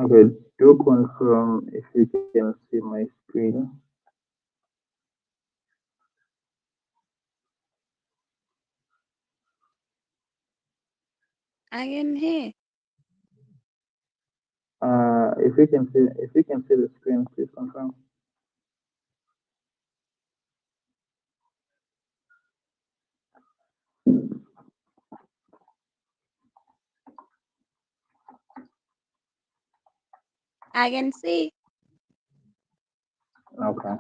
Okay, do confirm if you can see my screen. I can hear. If you can see the screen, please confirm. I can see. Okay.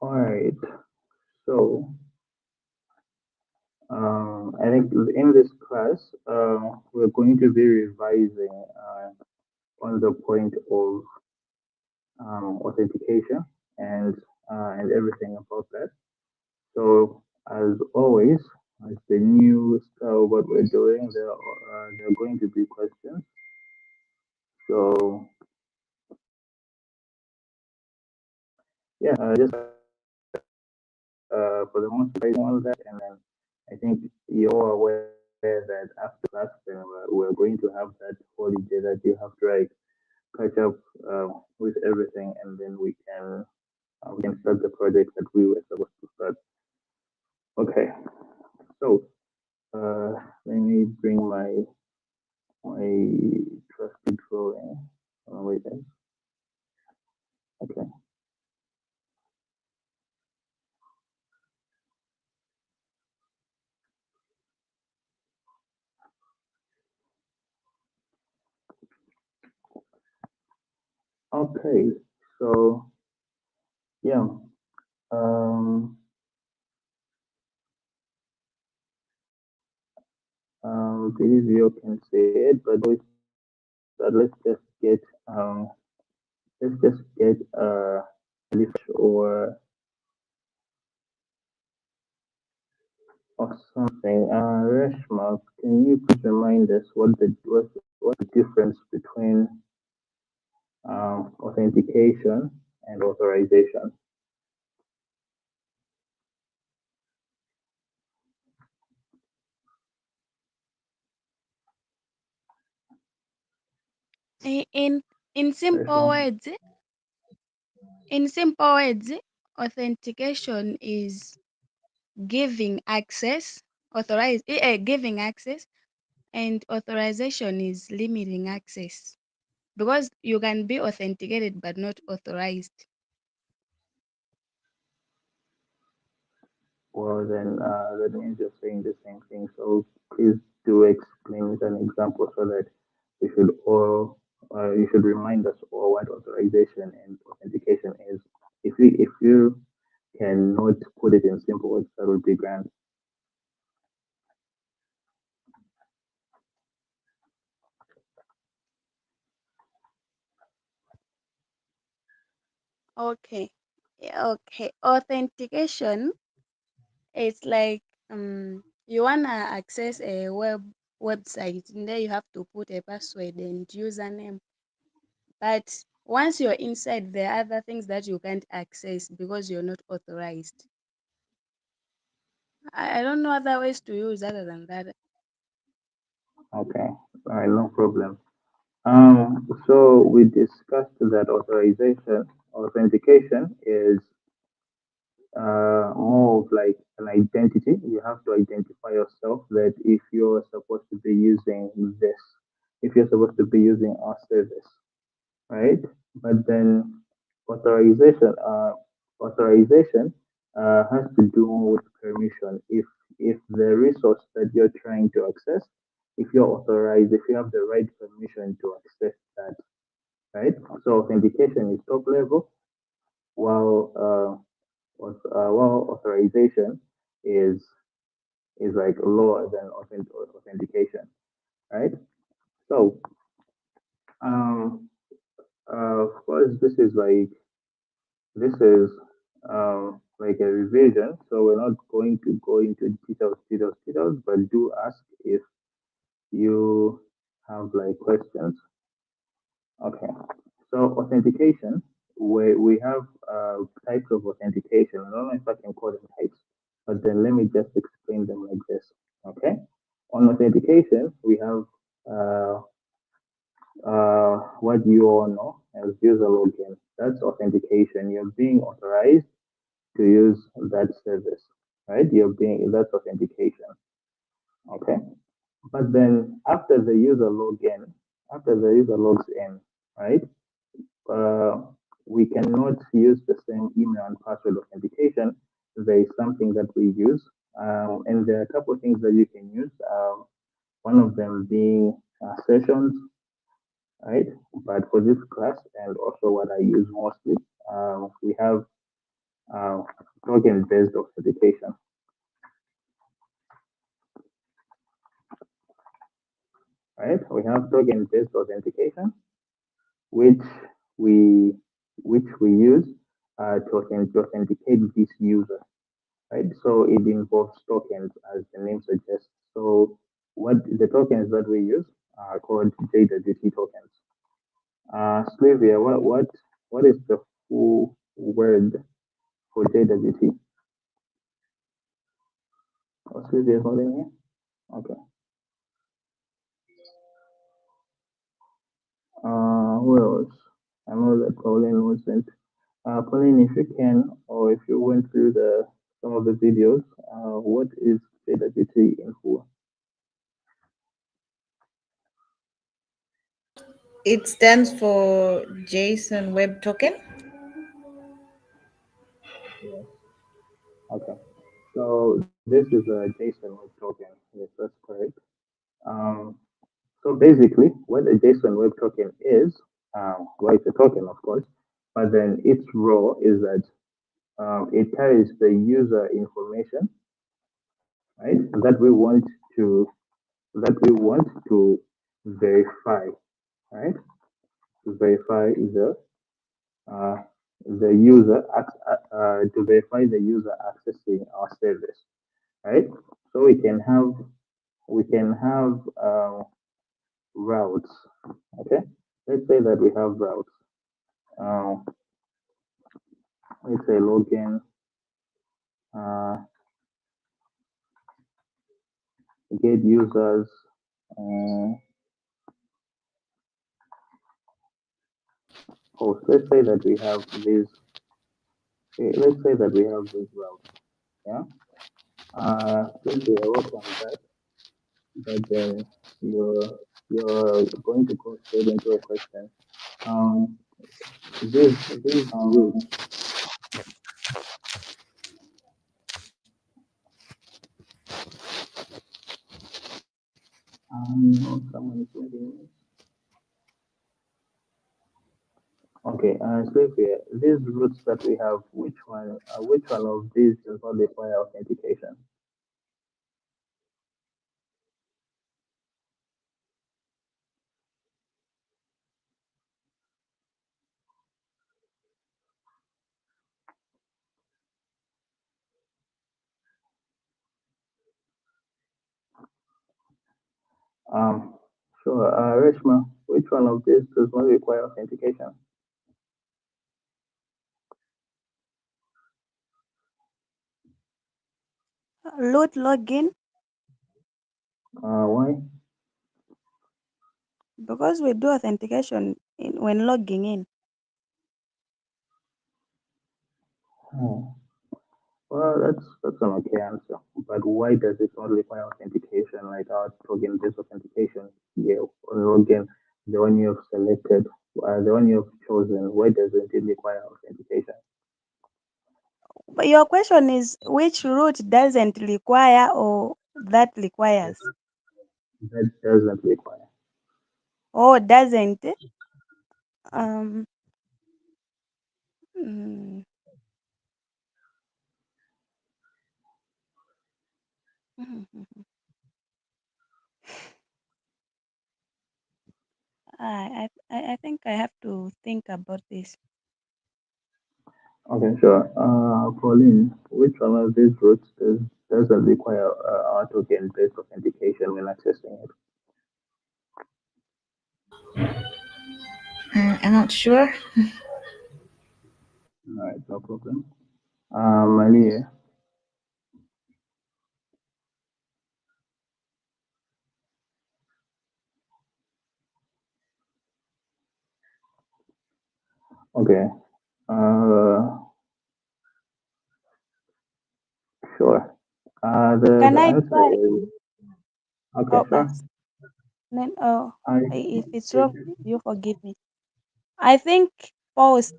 All right. So, I think in this class, we're going to be revising on the point of authentication and and everything about that. So, as always, as the new style, what we're doing, there are going to be questions. So, yeah, just for the most part, all that, and then I think you're aware that after class, then we're going to have that holiday that you have to like catch up with everything, and then we can start the project that we were supposed to start. Okay, so let me bring my trusted drawing. Wait, guys. Okay, okay. So yeah, um, believe you can say it, but let's just get let's just get or or something. Reshma, can you please remind us what's the difference between authentication and authorization? In in simple Reshma? words, in simple words, authentication is giving access, giving access, and authorization is limiting access. Because you can be authenticated but not authorized. Well, then that means you're saying the same thing. So please do explain with an example so that we should all you should remind us all what authorization and authentication is. If you cannot put it in simple words, that would be grand. Okay. Yeah, okay. Authentication is like you wanna access a website and there you have to put a password and username. But once you're inside, there are other things that you can't access because you're not authorized. I don't know other ways to use other than that. Okay, all right, no problem. So we discussed that authentication is more of like an identity. You have to identify yourself that if you're supposed to be using this, if you're supposed to be using our service, right? But then authorization, uh, authorization has to do with permission. If the resource that you're trying to access, if you're authorized, if you have the right permission to access that, right? So authentication is top level, while while authorization is is like lower than authentication, right? So um, of course, this is like a revision, so we're not going to go into details, but do ask if you have like questions. Okay. So authentication, we have types of authentication. I don't know if I can call them types, but then let me just explain them like this. Okay. On authentication, we have uh, what you all know as user login. That's authentication. You're being authorized to use that service, right? That's authentication. Okay. But then after the user logs in, right? uh, we cannot use the same email and password authentication. There is something that we use, and there are a couple of things that you can use. One of them being sessions, right? But for this class and also what I use mostly, we have uh, token-based authentication, right? We have token-based authentication, which we we use to authenticate this user, right? So it involves tokens, as the name suggests. So what the tokens that we use are called JWT tokens. Sylvia, what is the full word for JWT? Oh, Sylvia is not in here. Okay. Who else? I know that Pauline wasn't. Pauline, if you can, or if you went through the some of the videos, what is JWT in full? It stands for JSON Web Token. Yes. Okay. So this is a JSON web token. Yes, that's correct. Um, so basically, what a JSON web token is, well, it's a token, of course, but then its role is that it carries the user information, right? To that we want to verify, right? To verify uh, the to verify the user accessing our service, right? So we can have routes. Okay, let's say that we have routes. Uh, let's say login, uh, get users. Uh, host. Let's say that we have this. Let's say that we have this route. Yeah. Since we are working on that, but then you're going to go straight into a question. Um, these routes. No, someone is waiting. Okay, Sylvia, these routes that we have, which one of these does not require authentication? Um, sure, Reshma, which one of these does not require authentication? Load login, Why? because we do authentication when logging in. Hmm. Well, that's an okay answer. But why does it not require authentication, like our token-based authentication? Yeah, on login, the one you have selected, the one you have chosen. Why doesn't it require authentication? But your question is which route doesn't require or that requires? That doesn't require. Or doesn't? Um, mm, I think I have to think about this. Okay, sure. Pauline, which one of these routes doesn't require our token-based authentication when accessing it? I'm not sure. All right, no problem. Malia. Okay. Uh, sure. Can The I answer try? is okay. Oh, Sure. then I if it's wrong, you forgive me. I think post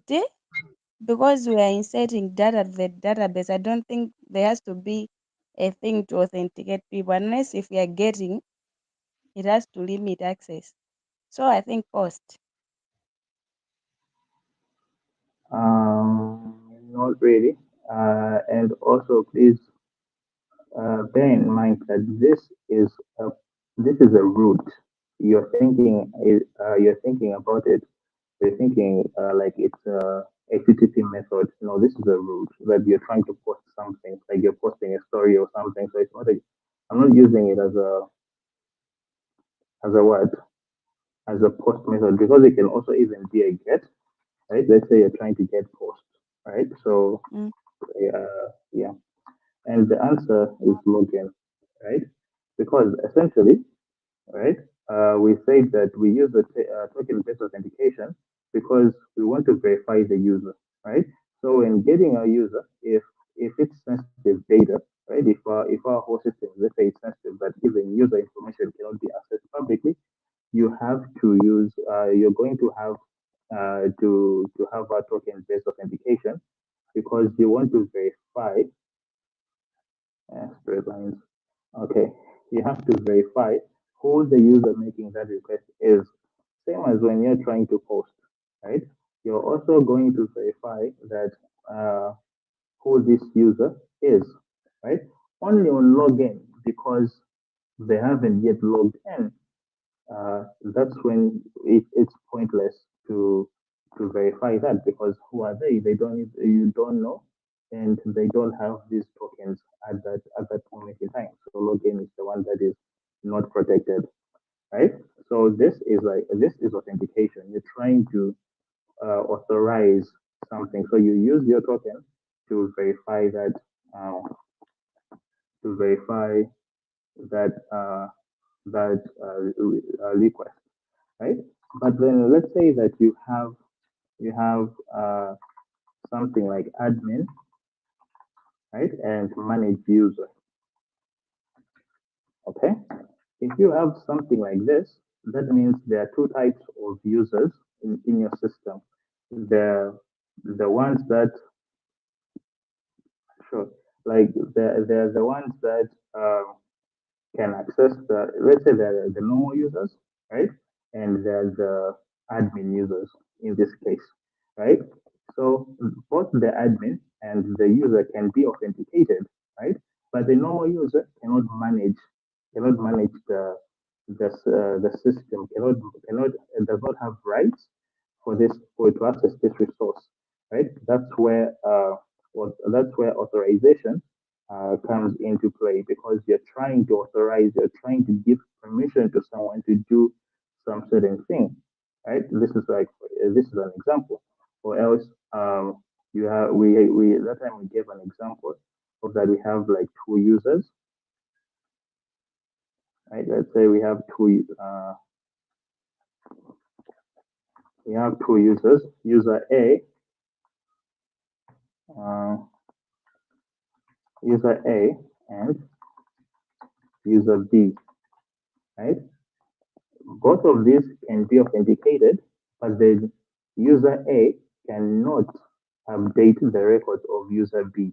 because we are inserting data to the database. I don't think there has to be a thing to authenticate people unless if we are getting it has to limit access. So I think post. not really. And also, please bear in mind that a this is a route. You're thinking about it. You're thinking like it's a HTTP method. No, this is a route that you're trying to post something, like you're posting a story or something. So it's not a. I'm not using it as a what as a post method because it can also even be a get. Right? Let's say you're trying to get post. Right? So Mm. yeah. And the answer is login, right? Because essentially, right, we say that we use the token-based authentication because we want to verify the user, right? So in getting a user, if it's sensitive data, right, if our whole system, let's say it's sensitive, that even user information cannot be accessed publicly, you have to use, you're going to have to have a token-based authentication because you want to verify straight lines. Okay, you have to verify who the user making that request is. Same as when you're trying to post, right? You're also going to verify that who this user is, right? Only on login because they haven't yet logged in, that's when it's pointless to verify that because who are they? They don't you don't know, and they don't have these tokens at that moment in time. So login is the one that is not protected, right? So this is authentication. You're trying to authorize something. So you use your token to verify that uh, to verify that request, right? But then let's say that you have something like admin, right, and manage user. Okay, if you have something like this, that means there are two types of users in your system. The ones that sure, like they're the ones that can access the, let's say the normal users, right? And there's the admin users in this case, right? So both the admin and the user can be authenticated, right? But the normal user cannot manage the system, cannot does not have rights for to access this resource, right? That's where authorization comes into play because you're trying to give permission to someone to do some certain thing, right? This is an example, or else you have we that time we gave an example of that we have like two users, right? Let's say we have two users, uh, user A and user B, right? Both of these can be authenticated, but the user A cannot update the records of user B.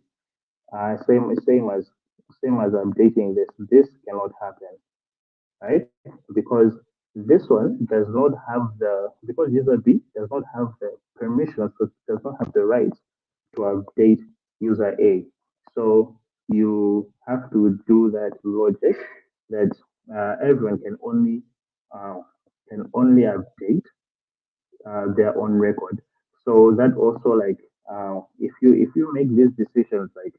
Same as updating this. This cannot happen, right? Because this one does not have the because user B does not have the permission, so does not have the rights to update user A. So you have to do that logic that everyone uh, can only update their own record. So that also like if you make these decisions like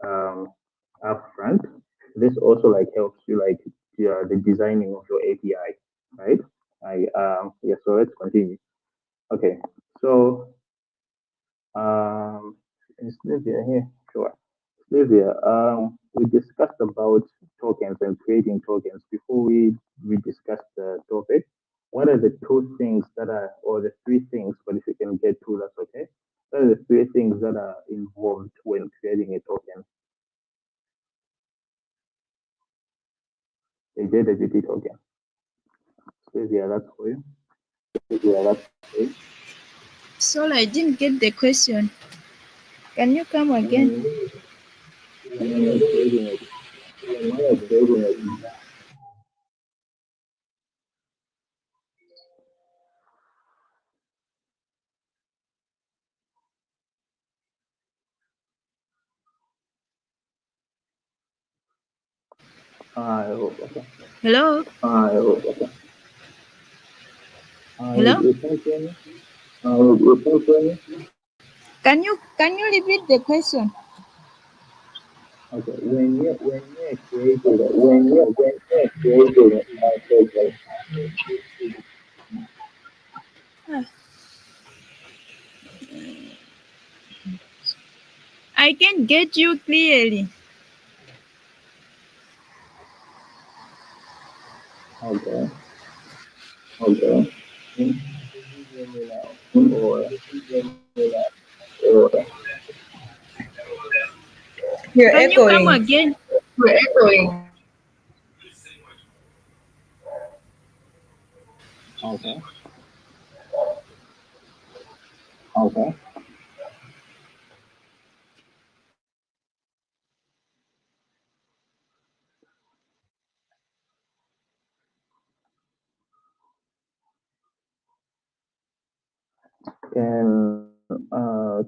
um, upfront, this also like helps you like the designing of your API, right? I yeah. So let's continue. Okay, so is Livia here? Sure. Livia, we discussed about tokens and creating tokens. Before we discussed the topic, what are the two things that are, or the three things, but if you can get two, that's okay. What are the three things that are involved when creating a token? A JWT token. Livia, that's for you. Yeah, that's it. Sorry, I didn't get the question. Can you come again? When you're creating it, what are the two things? Okay. Hello? Okay. Hello? You can hear me? You can hear me? Can you repeat the question? Okay. When you're creating Okay, a when token, you're creating a token, Ah, I can get you clearly. okay. Okay. Can you hear me now? Hmm. Or Or You're can you come echoing. again? You're echoing. okay. Okay.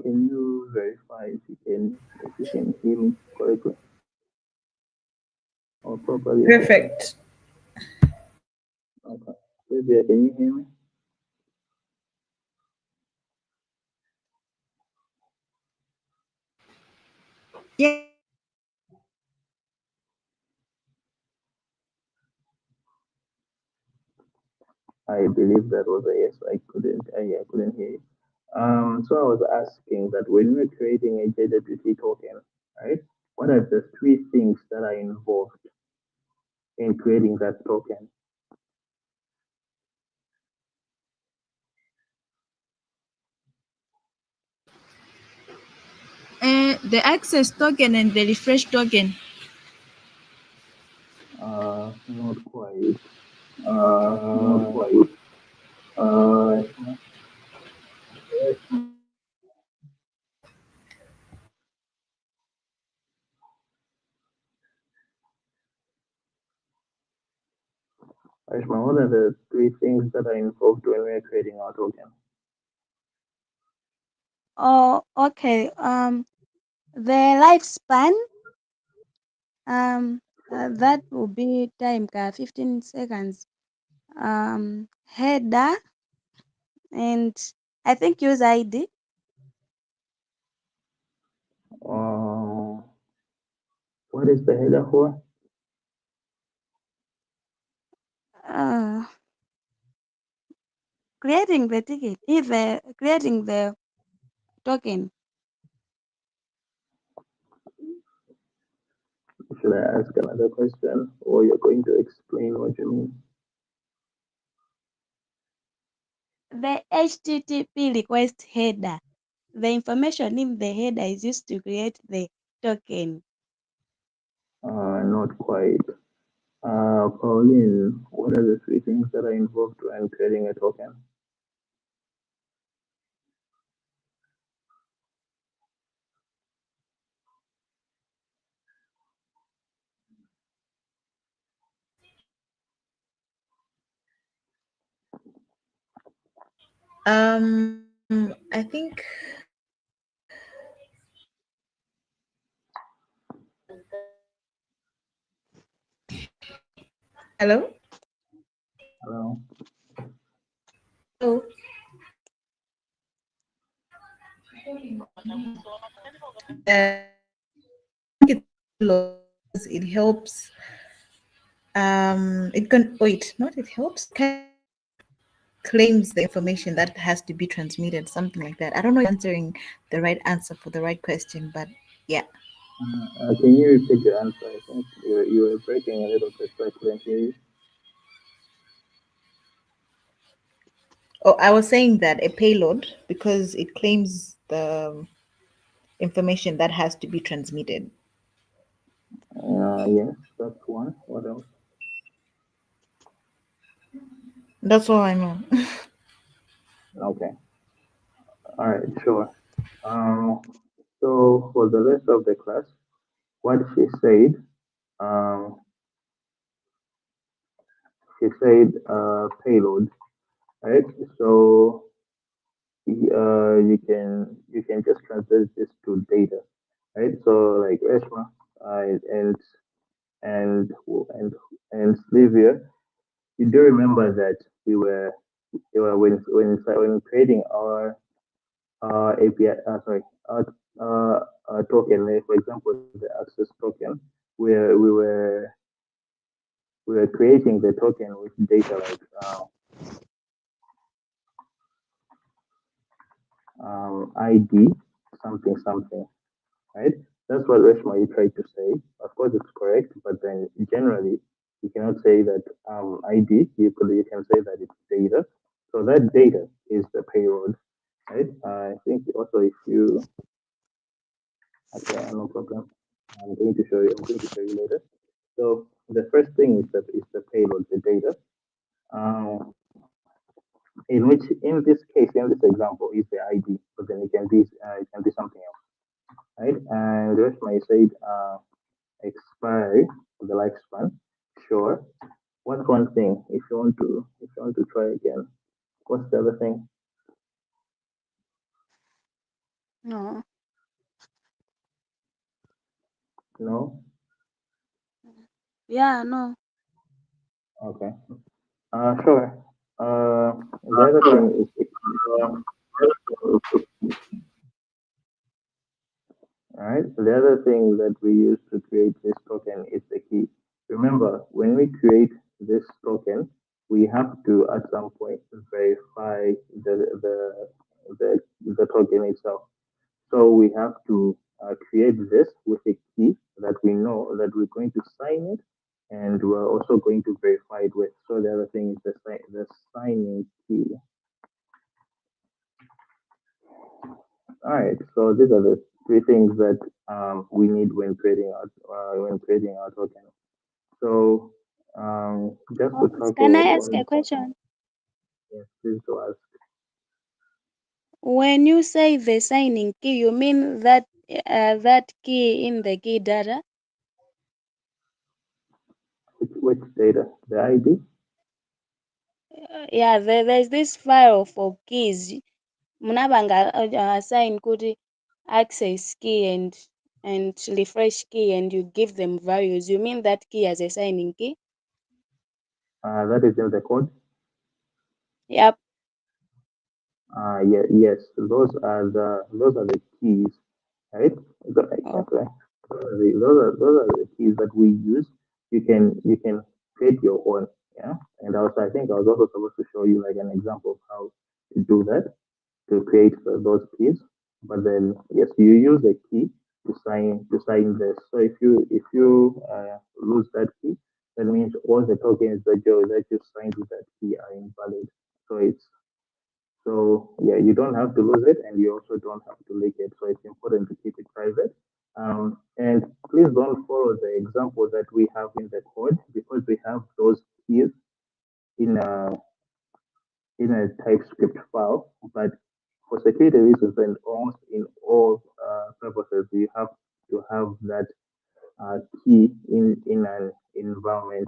Can you verify if you can hear me correctly or properly? I should say. Perfect. Okay. Sylvia, can you hear me? Yeah. I believe that was a yes. I couldn't hear you. So I was asking that when we're creating a JWT token, right? What are the three things that are involved in creating that token? The access token and the refresh token. Not quite. Not Uh, quite. Uh, Ashma, Ashma, what are the three things that are involved when we're creating our token? Oh, okay. The lifespan, that will be time 15 seconds. Header and I think user ID. Uh, what is the header for? Uh, creating the ticket, creating the token. Should I ask another question or you're going to explain what you mean? The HTTP request header. The information in the header is used to create the token. Not quite. Pauline, what are the three things that are involved when creating a token? I think hello. Hello? Hello. I think it's it helps. It helps. It can wait. Not it helps. Can claims the information that has to be transmitted, something like that. I don't know if I'm answering the right answer for the right question, but yeah. Can you repeat your answer? I think you were breaking a little bit, so I couldn't hear you. Oh, I was saying that a payload, because it claims the information that has to be transmitted. Yes, that's one. What else? That's all I know. Okay. All right, sure. So for the rest of the class, what um, she said payload, right? So you can just translate this to data, right? So like Reshma, and and and and Slivia, you do remember that when creating our API, token, like for example, the access token, where we were creating the token with data like ID something something, right? That's what Reshma you tried to say. Of course, it's correct, but then generally you cannot say that ID. You can say that it's data. So that data is the payload, right? I think also if you okay, no problem. I'm going to show you. I'm going to show you later. So the first thing is that is the payload, the data. Um, in which, in this case, in this example, is the ID, but then it can be something else, right? And the rest might say expiry of the lifespan. Sure. What's one thing? If you want to try again, what's the other thing? No. No. Yeah, no. Okay. Sure. The other thing is all right. The other thing that we use to create this token is the key. Remember, when we create this token, we have to at some point verify the token itself. So we have to create this with a key that we know that we're going to sign it, and we're also going to verify it with. So the other thing is the signing key. All right. So these are the three things that we need when creating our token. So just to Can tackle I ask one, a question? yes, please to ask When you say the signing key, you mean that that key in the key data? which data, the ID. Yeah, there's this file for keys. Munabanga assign kuti access key and refresh key, and you give them values. You mean that key as a signing key? That is in the code. Yep. Yeah, yes, those are the keys, right? Oh, Okay. Those are the keys that we use. You can create your own, yeah. And also, I think I was also supposed to show you like an example of how to do that, to create those keys. But then, yes, you use a key to sign this. So if you lose that key, that means all the tokens that you signed with that key are invalid. So it's so yeah, you don't have to lose it, and you also don't have to leak it. So it's important to keep it private. And please don't follow the example that we have in the code because we have those keys in a TypeScript file. But for security reasons and almost in all purposes, you have to have that key in an environment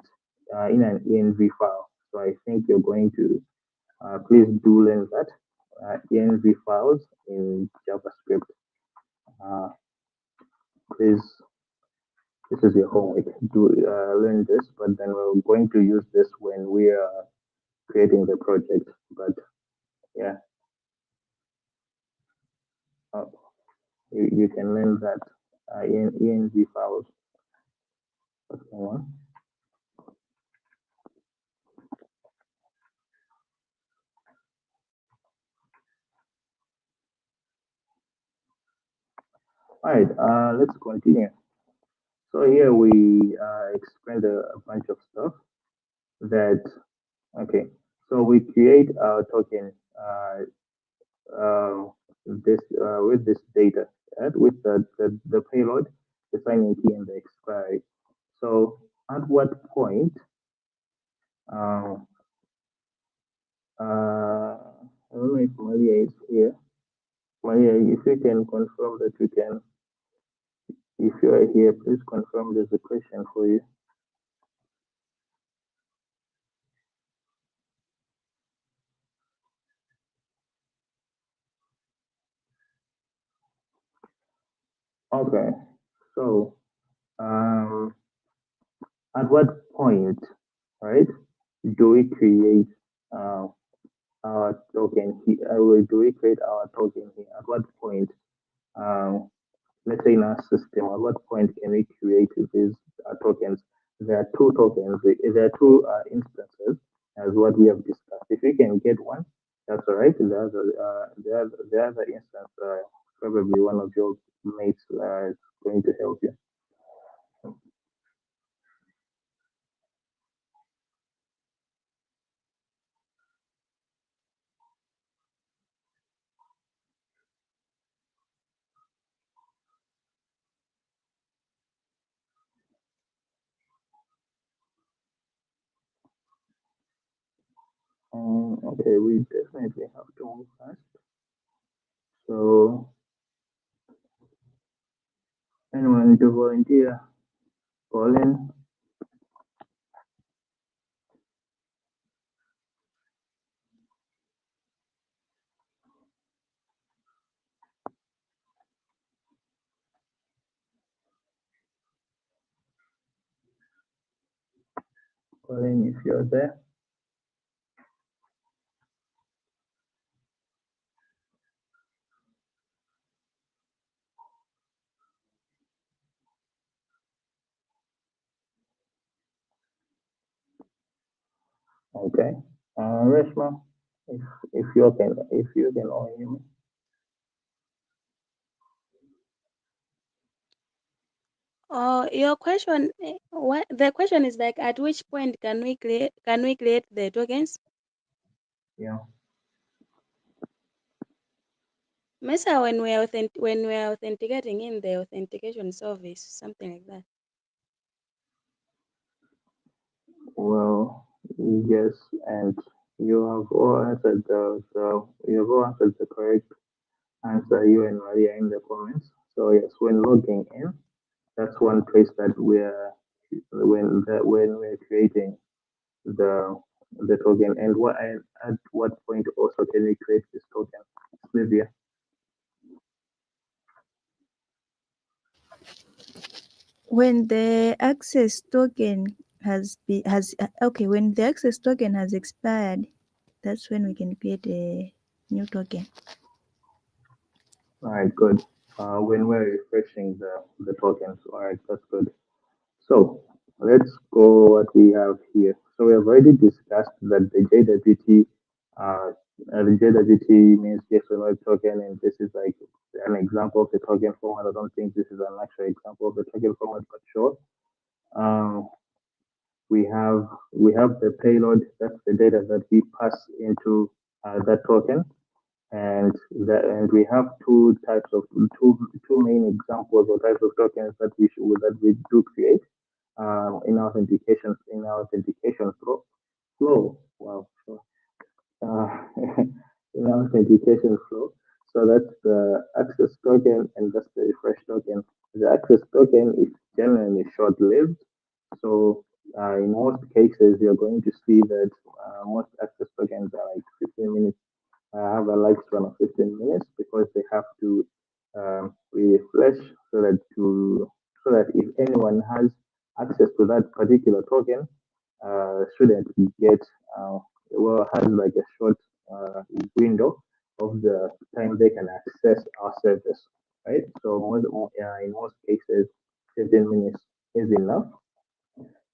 in an env file. So I think you're going to please do learn that env files in JavaScript. Uh, please, this is your homework. Do learn this, but then we're going to use this when we are creating the project. But yeah, uh, you can learn that in env files. What's going on? All right, let's continue. So here we explained a bunch of stuff that, okay, so we create our token this with this data, right? With the payload, the signing key, and the expiry. So at what point, um, I don't know if Maria is here. Maria, if you can confirm that you can, if you are here, please confirm there's a question for you. Okay, so um, at what point, right, do we create uh, our token here? Do we create our token here? At what point, um, let's say in our system, at what point can we create these tokens? There are two tokens, there are two instances, as what we have discussed. If you can get one, that's all right. The other instance, probably one of your mates is going to help you. Okay, we definitely have to move fast. So, anyone to volunteer? Colin, Colin, if you're there. Okay. Reshma, if if you can all hear me. Oh, your question, what the question is like, at which point can we create the tokens? Yeah. Mesa, when we are authenticating in the authentication service, something like that. Well, yes, and you have all answered the correct answer, you and Maria, in the comments. So yes, when logging in, that's one place that when we're creating the the token, and at what point also can we create this token, Livia? When the access token when the access token has expired, that's when we can create a new token. All right, good. When we're refreshing the tokens, all right, that's good. So let's go what we have here. So we have already discussed that the JWT means yes or no token, and this is like an example of the token format. I don't think this is an actual example of the token format, but sure. Um, we have the payload. That's the data that we pass into that token, and we have two main examples or types of tokens that we do create in our authentication flow. Wow. Uh, in our authentication flow. So that's the access token and that's the refresh token. The access token is generally short-lived. So in most cases, you're going to see that most access tokens are like 15 minutes. Have a lifespan of 15 minutes because they have to refresh so that if anyone has access to that particular token, shouldn't get uh, has like a short window of the time they can access our service, right? So in most cases, 15 minutes is enough.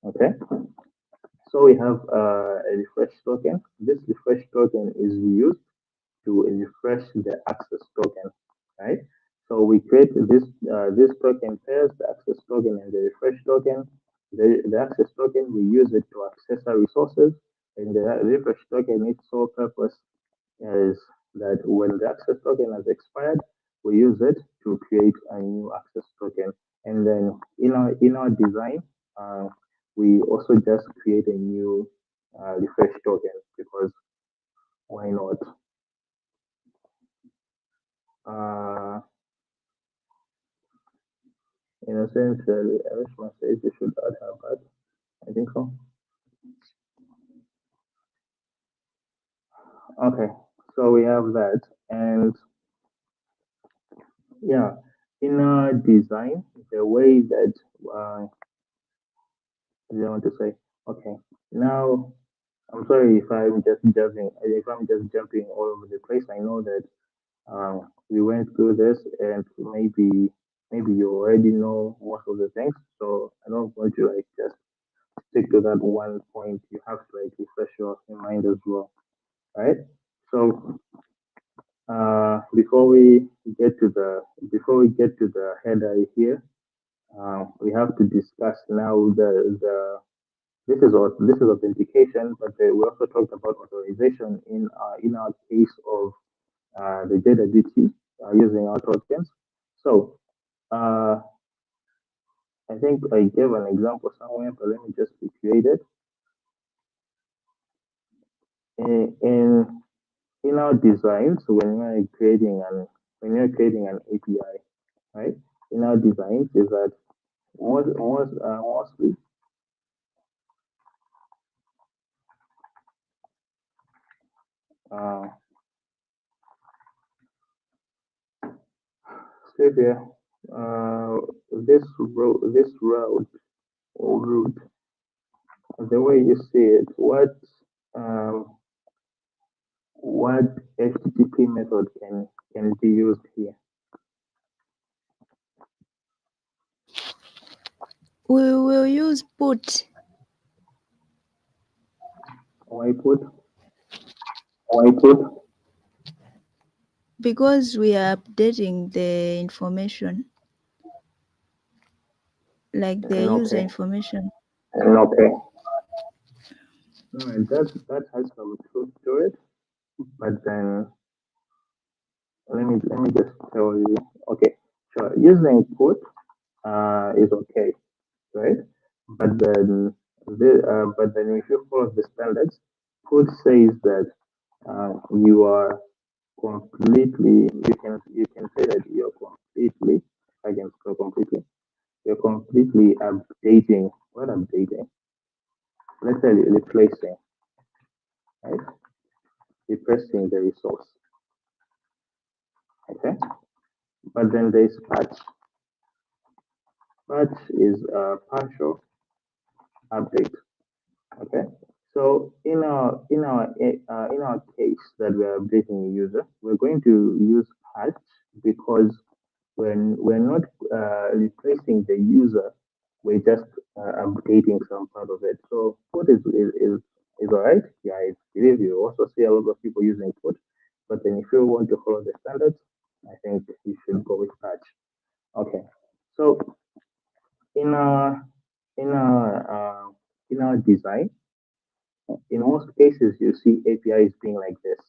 Okay, so we have a refresh token. This refresh token is used to refresh the access token, right? So So we create this token pairs, the access token and the refresh token. The access token, we use it to access our resources, and the refresh token, its sole purpose is that when the access token has expired, we use it to create a new access token. And then in our design, we also just create a new refresh token because why not? Uh, in a sense, Richmond says you should add her back. I think so. Okay, so we have that, and yeah, in our design, the way that I want to say, okay, now I'm sorry if I'm just jumping all over the place. I know that we went through this, and maybe you already know most of the things, so I don't want to like just stick to that one point. You have to like refresh your mind as well, right? So before we get to the header here, we have to discuss now the this is authentication, but we also talked about authorization in our case of the JWT using our tokens. So uh, I think I gave an example somewhere, but let me just recreate it. In our designs, when you're creating an API, right? In our designs, is that mostly uh, say there this route or route, the way you see it, um, what HTTP method can be used here? We will use put Why put? Why put? because we are updating the information, like the user Okay. information. Okay. All right. That has some truth to it, but then let me just tell you. Okay. Sure. Using put is okay, right? But then if you follow the standards, put says that you are completely you can say that you're completely I can spell completely you're completely updating what updating let's say replacing, right, replacing the resource, okay, but then there's patch is a partial update, okay. So in our case that we are updating a user, we're going to use patch because when we're not replacing the user, we're just updating some part of it. So put is all right. Yeah, I believe you also see a lot of people using put, but then if you want to follow the standards, I think you should go with patch. Okay. So in our in our in our design, in most cases, you see APIs being like this.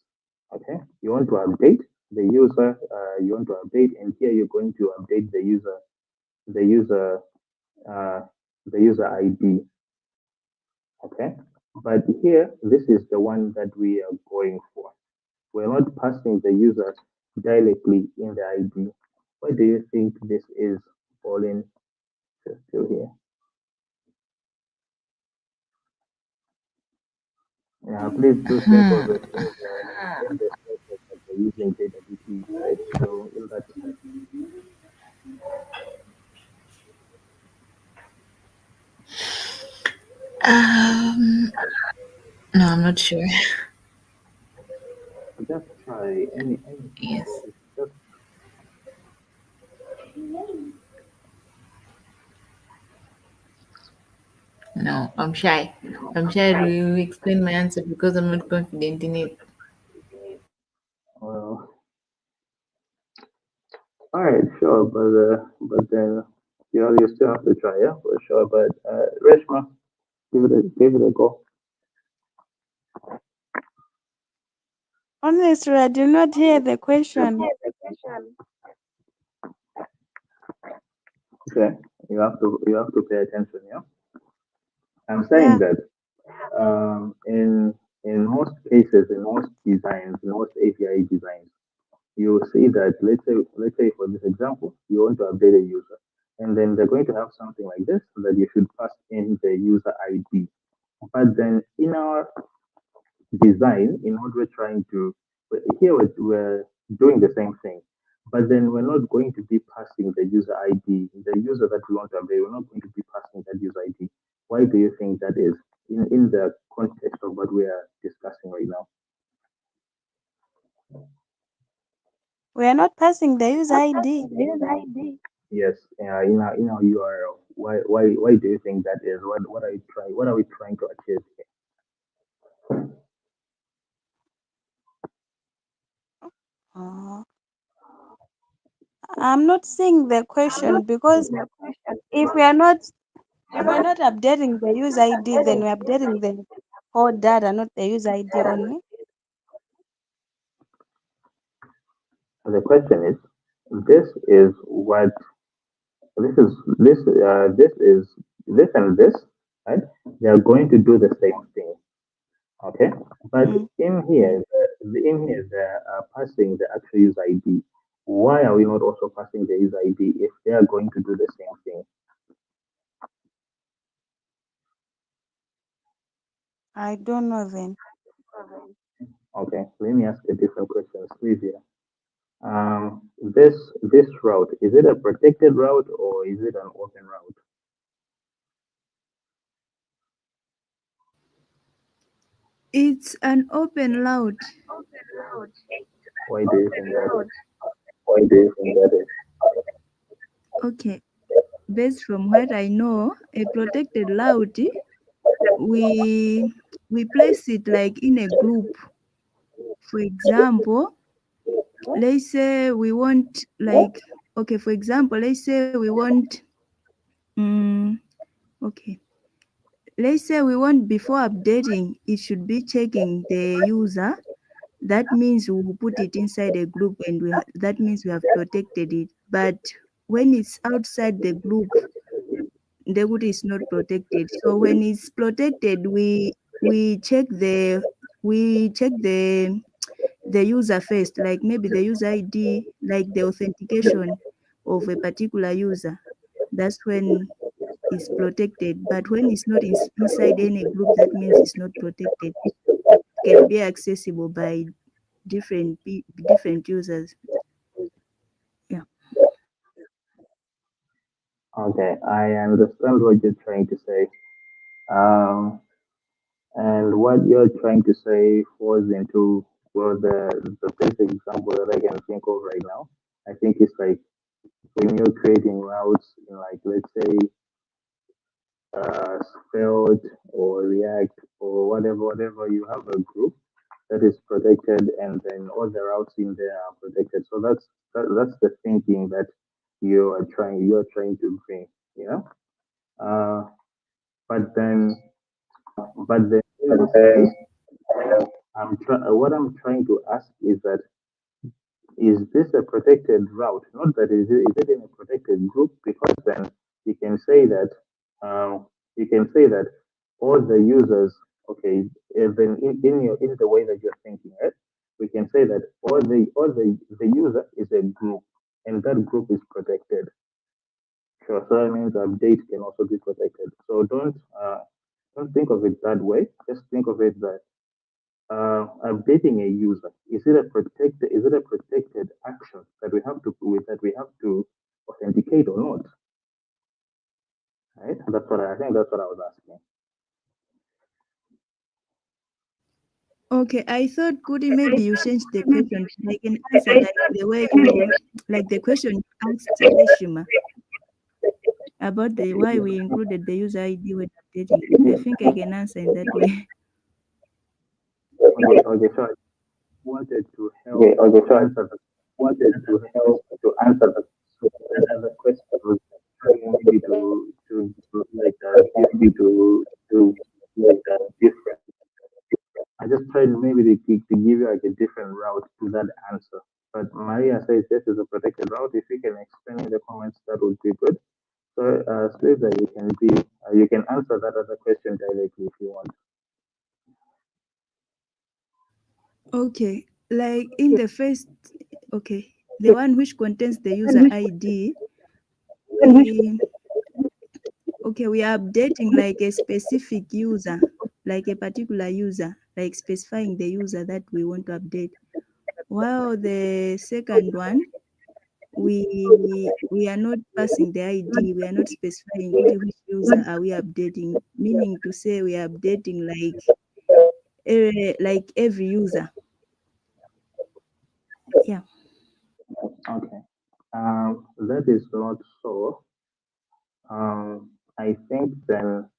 Okay, you want to update the user, you want to update, and here you're going to update the user, uh, the user ID. Okay, but here, this is the one that we are going for. We're not passing the user directly in the ID. Why do you think this is falling still here? Yeah, please do think of it in the sense that we're using JWT, right? So in that sense. No, I'm not sure. Just try any Yes. simple. It's just No, I'm shy. I'm shy to explain my answer because I'm not confident in it. well, All right, sure, but then you still have to try, yeah, for sure. But Reshma, give it a go. Honestly, I did not hear the question. Okay, you have to pay attention, yeah. I'm saying Yeah. that in most cases, in most designs, in most API designs, you will see that let's say for this example, you want to update a user, and then they're going to have something like this that you should pass in the user ID. But then in our design, in what we're trying to here we're doing the same thing, but then we're not going to be passing the user ID, the user that we want to update. We're not going to be passing that user ID. Why do you think that is in the context of what we are discussing right now? We are not passing the user ID. Yes, in our URL. Why do you think that is? What are we trying to achieve Oh, I'm not seeing the question because if we are not if we're not updating the user ID, then we're updating the whole data, not the user ID only. here? The question is, this is what this and this, right? They are going to do the same thing, okay? But Mm. in here, they are passing the actual user ID. Why are we not also passing the user ID if they are going to do the same thing? I don't know then. Okay, let me ask a different question, please. Here. This route, is it a protected route or is it an open route? It's an open route. Why do you think that is? Okay. Based from what I know, a protected route, we we place it like in a group. For example, let's say we want like okay, for example, let's say we want okay. Let's say we want before updating, it should be checking the user. That means we will put it inside a group and that means we have protected it. But when it's outside the group, the good is not protected. So when it's protected, we check the we check the user first, like maybe the user ID, like the authentication of a particular user. That's when it's protected. But when it's not inside any group, that means it's not protected. It can be accessible by different users. Yeah. Okay, I understand what you're trying to say. Um, and what you're trying to say falls into, well, the basic example that I can think of right now. I think it's like when you're creating routes in, like, let's say Svelte or React or whatever, you have a group that is protected, and then all the routes in there are protected. So that's the thinking that you're trying to bring, you know. Uh, but then in this case, what I'm trying to ask is that is this a protected route? Not that is it in a protected group, because then you can say that um, you can say that all the users, okay, even in the way that you're thinking it, we can say that all the user is a group, and that group is protected. Sure, so that means update can also be protected. So don't think of it that way. Just think of it that updating a user, is it a protected action that we have to authenticate or not? Right? I think that's what I was asking. Okay, I thought Kudi maybe you changed the question. I can answer like the way you like the question you asked Reshima about the why we included the user ID when updating. I think I can answer in that way. Okay, so I wanted to help answer that. wanted to help to answer the question was trying maybe to like maybe to like different. I just tried maybe to give you like a different route to that answer. But Maria says this is a protected route. If you can explain in the comments, that would be good. So, Sliver, you can answer that other question directly if you want. Okay, like in the first, okay, the one which contains the user ID, we okay, we are updating like a specific user, like a particular user, like specifying the user that we want to update. While the second one, we are not passing the ID, we are not specifying which user are we updating, meaning to say we are updating like every user. Yeah. Okay. That is not so. I think then,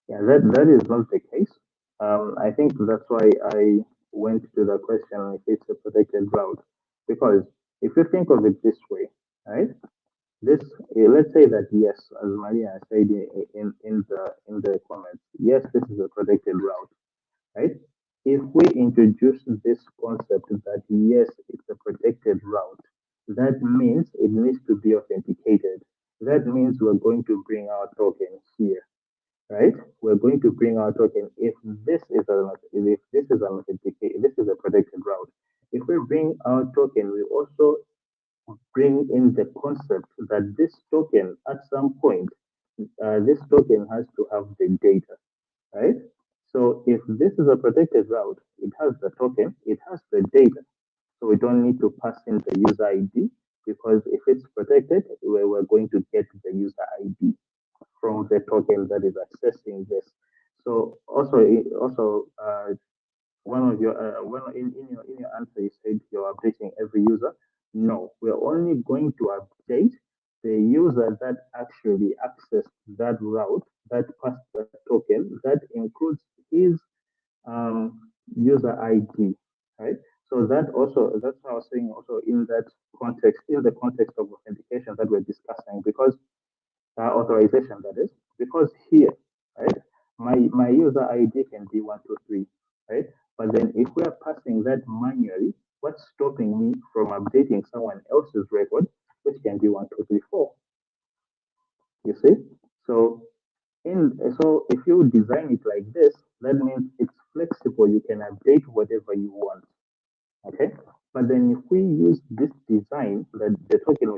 yeah, that is not the case. I think that's why I went to the question if it's a protected route. Because if you think of it this way, right? This let's say that yes, as Maria said in the comments, yes, this is a protected route, right? If we introduce this concept that yes, it's a protected route, that means it needs to be authenticated. That means we're going to bring our token here, right? We're going to bring our token if this is an authenticated, this is a protected route. If we bring our token, we also bring in the concept that this token at some point, this token has to have the data, right? So if this is a protected route, it has the token, it has the data. So we don't need to pass in the user ID because if it's protected, we're going to get the user ID from the token that is accessing this. So one of your in your answer you said you're updating every user. No, we're only going to update the user that actually accessed that route, that passed the token, that includes his user ID, right? So that's what I was saying also in that context, in the context of authentication that we're discussing, because authorization that is, because here, right, my user ID can be 123, right? But then if we are passing that manually, what's stopping me from updating someone else's record, which can be 1234? You see? So so if you design it like this, that means it's flexible. You can update whatever you want. Okay. But then if we use this design that the token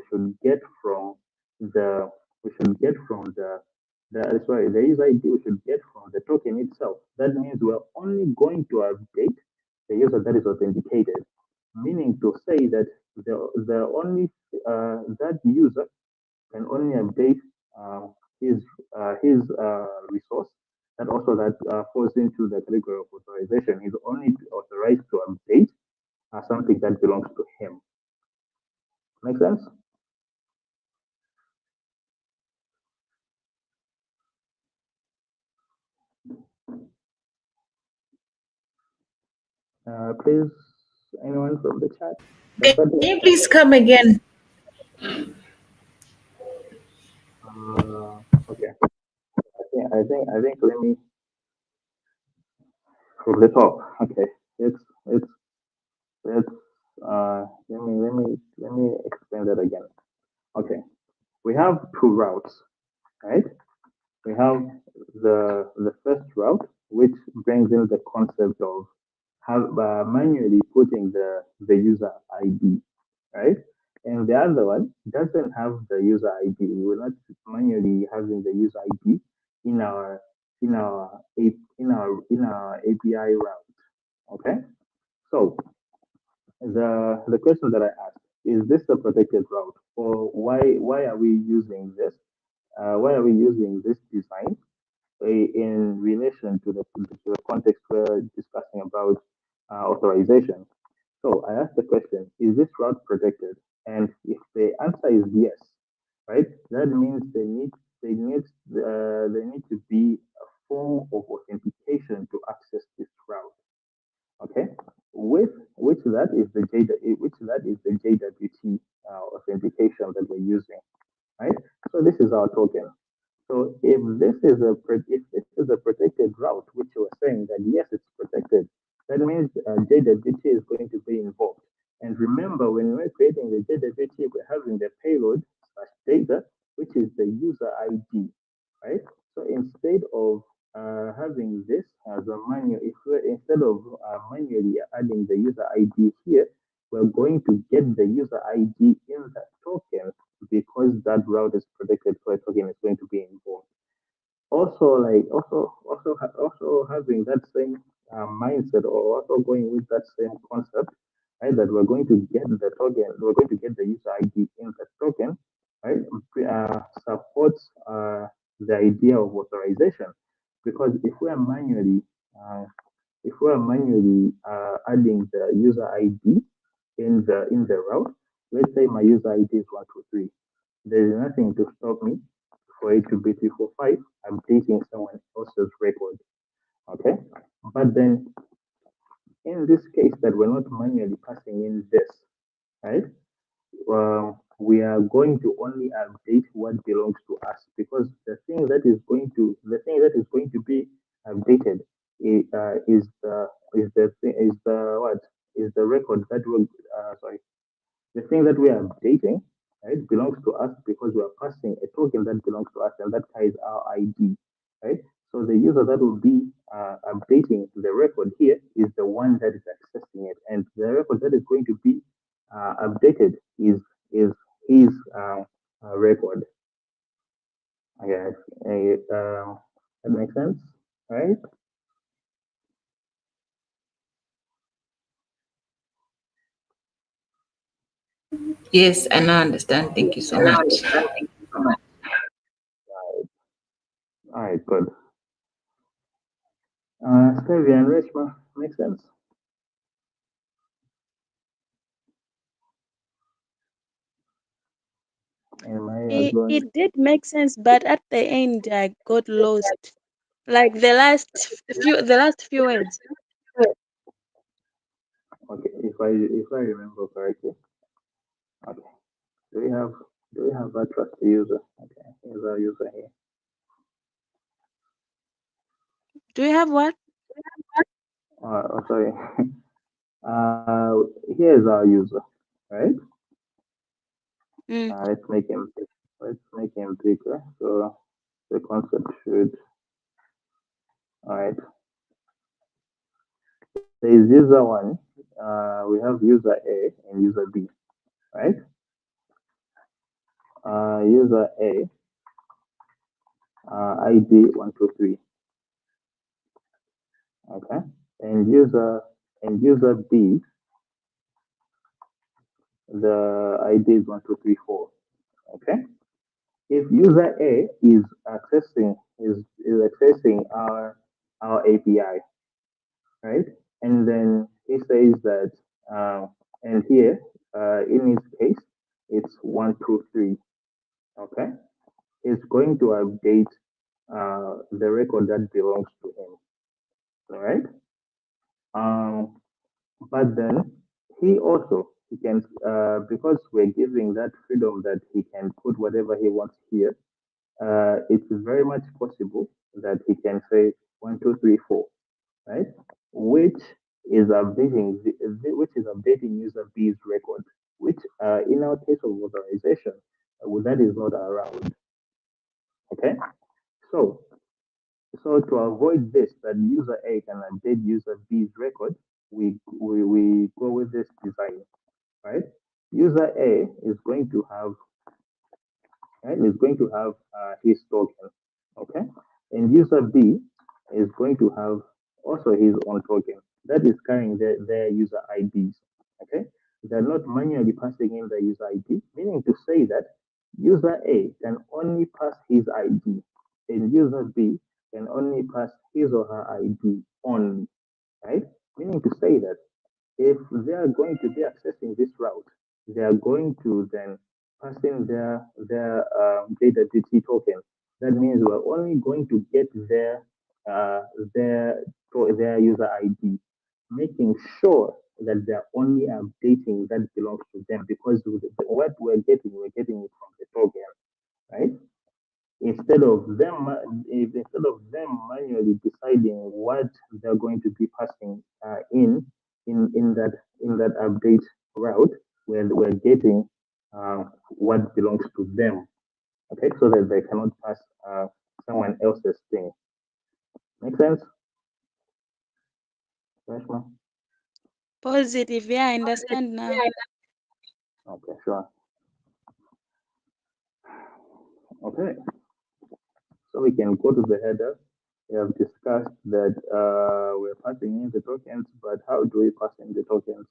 the we should get from the user ID we should get from the token itself. That means we're only going to update the user that is authenticated, meaning to say that the only that user can only update uh, his resource that also that falls into the category of authorization. He's only authorized to update something that belongs to him. Make sense? Please, anyone from the chat? Can you please come again? Okay. I think. Let me from the top. Okay. It's let's let me explain that again. Okay. We have two routes, right? We have the first route, which brings in the concept of manually putting the user ID, right? And the other one doesn't have the user ID. We will not manually having the user ID in our in our API route. Okay. So the question that I asked is this a protected route, or why are we using this? Why are we using this design in relation to the context we're discussing about authorization? So I asked the question, is this route protected? And if the answer is yes, right, that means there needs to be a form of authentication to access this route. Okay, with which that is the JWT authentication that we're using, right? So this is our token. So if this is a protected route, which you were saying that yes, it's protected, that means JWT is going to be involved. And remember, when we're creating the JWT, we're having the payload slash data, which is the user ID, right? So instead of having this as a manual, if we're instead of manually adding the user ID here, we're going to get the user ID in that token because that route is protected, so a token is going to be involved. Also, also having that same mindset, or also going with that same concept, right? That we're going to get the token, we're going to get the user ID in the token, right? Supports the idea of authorization, because uh, if we are manually adding the user ID in the route, let's say my user ID is 123. There is nothing to stop me for it to be 345. I'm updating someone else's record. Okay. But then in this case that we're not manually passing in this, right? We are going to only update what belongs to us, because the thing that is going to be updated is the what is the record that will sorry the thing that we are updating, right, belongs to us because we are passing a token that belongs to us, and that carries our ID, right? So the user that will be updating the record here is the one that is accessing it, and the record that is going to be updated is his record. Okay, that makes sense, right? Yes, I now understand. Thank you so much. All right, good. Stevie and Reshma, makes sense. Am I going? It did make sense, but at the end I got lost. Like the last few words. Okay, if I remember correctly. Okay. Do we have a trust user? Okay, here's our user here. Do you have what? Oh, sorry. Here's our user, right? Mm. Let's make him bigger. So the concept should. All right. There is user one. We have user A and user B, right? User A, ID 123. Okay, and user B, the ID is 1234. Okay. If user A is accessing our API, right? And then he says that, and here in his case, it's 123. Okay, it's going to update the record that belongs to him. All right. Um, but then he can because we're giving that freedom that he can put whatever he wants here. It's very much possible that he can say 1, 2, 3, 4, right? Which is which is updating user B's record, which in our case of authorization, that is not around. Okay, so to avoid this, that user A can update user B's record, we go with this design, right? User A is going to have his token, okay, and user B is going to have also his own token that is carrying their user IDs, okay. They're not manually passing in the user ID, meaning to say that user A can only pass his ID and user B can only pass his or her ID only, right? Meaning to say that if they are going to be accessing this route, they are going to then pass in their JWT token. That means we're only going to get uh, their their user ID. making sure that they're only updating that belongs to them, because what we're getting it from the token, right? Instead of them instead of them manually deciding what they're going to be passing in that update route, where we're getting what belongs to them, okay, so that they cannot pass someone else's thing. Make sense, Rashma? Positive. Yeah, I understand now. Okay, sure. Okay, so we can go to the header. We have discussed that we're passing in the tokens, but how do we pass in the tokens?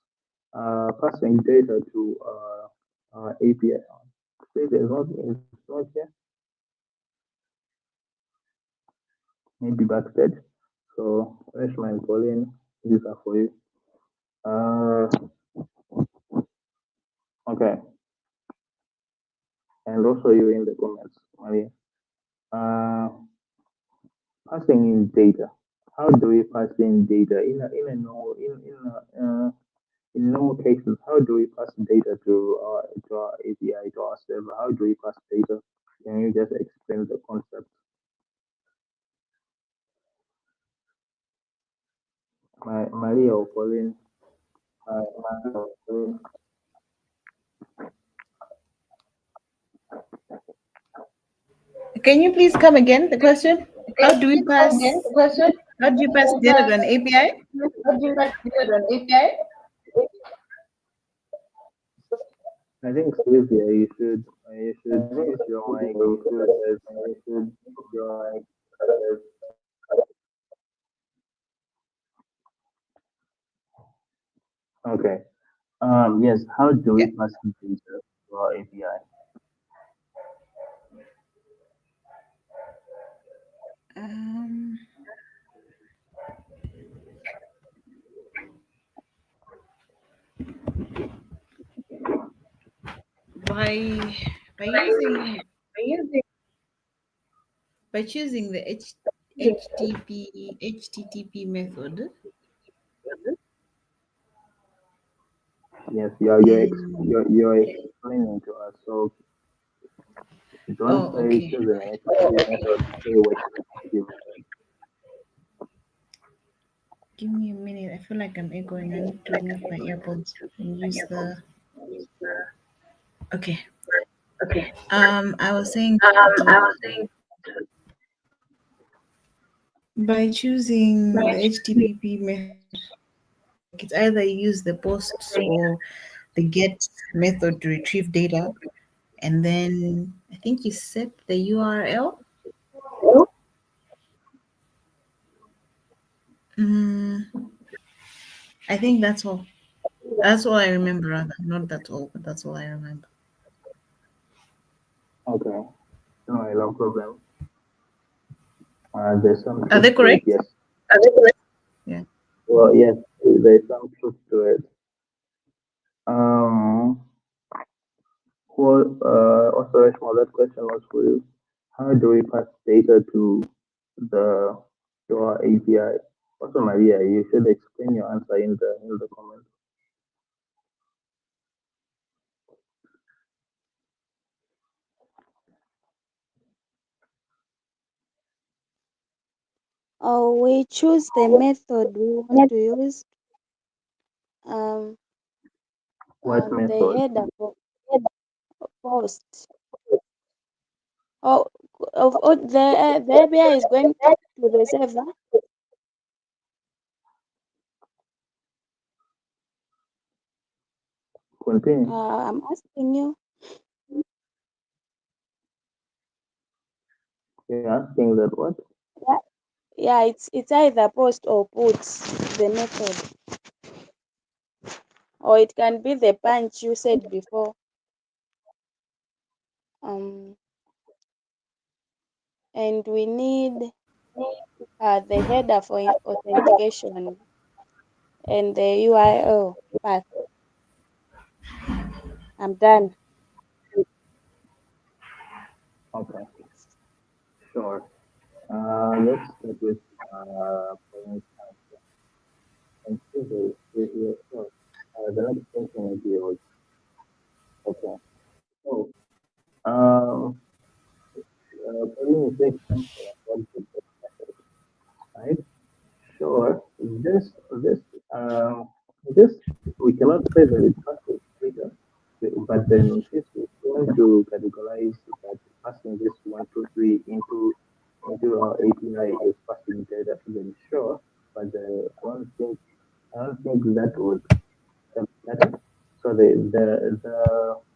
Passing data to API. See, it's not here. Maybe backstage. So, Reshma and Pauline, these are for you. Okay. And also you in the comments, Maria. Passing in data. How do we pass in data in normal cases? How do we pass data to our API, to our server? How do we pass data? Can you just explain the concept? Maria or Pauline? Maria or Pauline? Can you please come again? The question: How do we pass? How do you pass data to an API? I think Sylvia, you should use your mic. You should use your mic. Okay. Yes. How do we Yeah. pass data to our API? Um, by choosing the HTTP method. Yes, And you're explaining to us. So don't oh, say okay. choose an HTTP method. Say what HTTP method. Give me a minute. I feel like I'm echoing. I need to remove my earbuds and use the. Okay. I was saying by choosing the HTTP method, it's either you use the post or the get method to retrieve data, and then I think you set the URL. Mm, I think that's all. That's all I remember, rather. Not that's all, but that's all I remember. Okay. No problem. There's some Are truth they to it. correct? Yes. Yeah. Well, yes. There's some truth to it. Well, also, Reshma, that question was for you. How do we pass data the to our API? Also, Maria, you should explain your answer in the comments. Oh, we choose the method we want to use. What The method? header for post. Oh, the API is going to the server. Continue. I'm asking you. You're asking that what? Yeah, yeah, it's either post or put the method, or it can be the punch you said before. And we need the header for authentication and the URL path. I'm done. Okay, sure. Let's start with Pauline's answer. can see the sure. The next question will be yours. Okay. So, um, can you take something about the method, right? Sure. Um, this we cannot say that it passes data, but then if we want to categorize that passing this 1, 2, 3 into our API is passing data, then sure. But I don't think that would that. So the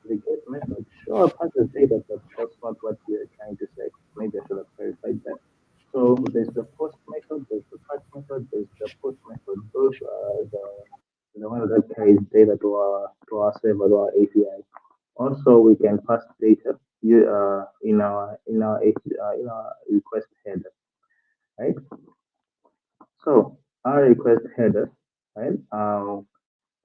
get method sure passes data, but that's not what we are trying to say. Maybe I should have clarified that. So there's the post method, there's the pass method, there's the post method. Those are the one that carries data to our server, to our API. Also, we can pass data in our request header, right? So our request header, right?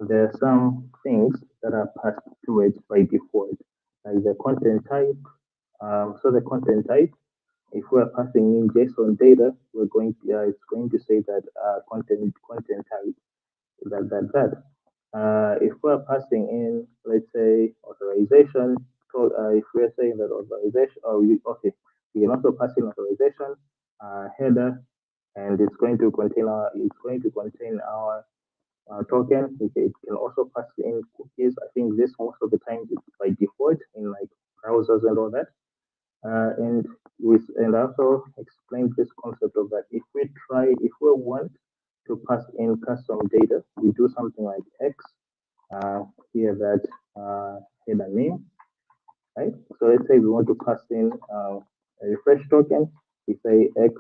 There are some things that are passed to it by default, like the content type. So the content type, if we're passing in JSON data, it's going to say that content type that. If we're passing in, let's say, authorization, so if we're saying that authorization, okay, we can also pass in authorization header, and it's going to contain our token. It can also pass in cookies. I think this most of the time it's by default in like browsers and all that. And also explain this concept of that if we want to pass in custom data, we do something like X here that header name, right? So let's say we want to pass in a refresh token. We say X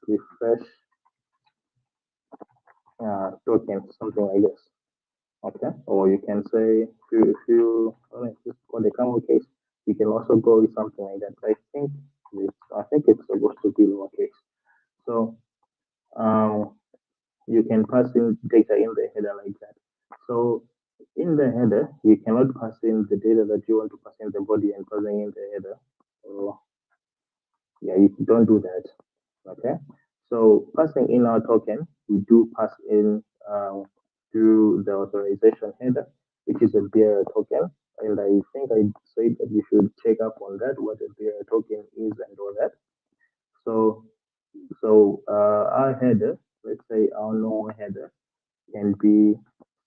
refresh token, something like this. Okay, or you can say if you just for the camel case, you can also go with something like that. I think it's supposed to be lowercase. So um, you can pass in data in the header like that. So in the header, you cannot pass in the data that you want to pass in the body and passing in the header. So yeah, you don't do that. Okay. So passing in our token, we do pass in through the authorization header, which is a bearer token. And I think I said that you should check up on that, what a bearer token is and all that. So, so our header, let's say our normal header, can be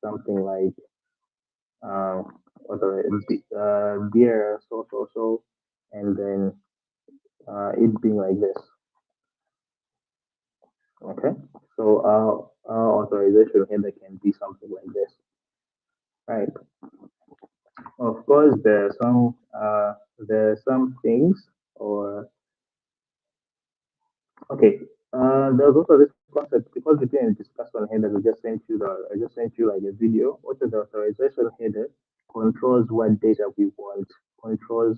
something like uh, bearer so, and then it being like this. Okay, so our authorization header can be something like this, right? Of course, there are some things, or okay. There's also this concept because we didn't discuss on headers. I just sent you like a video. What is the authorization header? Controls what data we want. Controls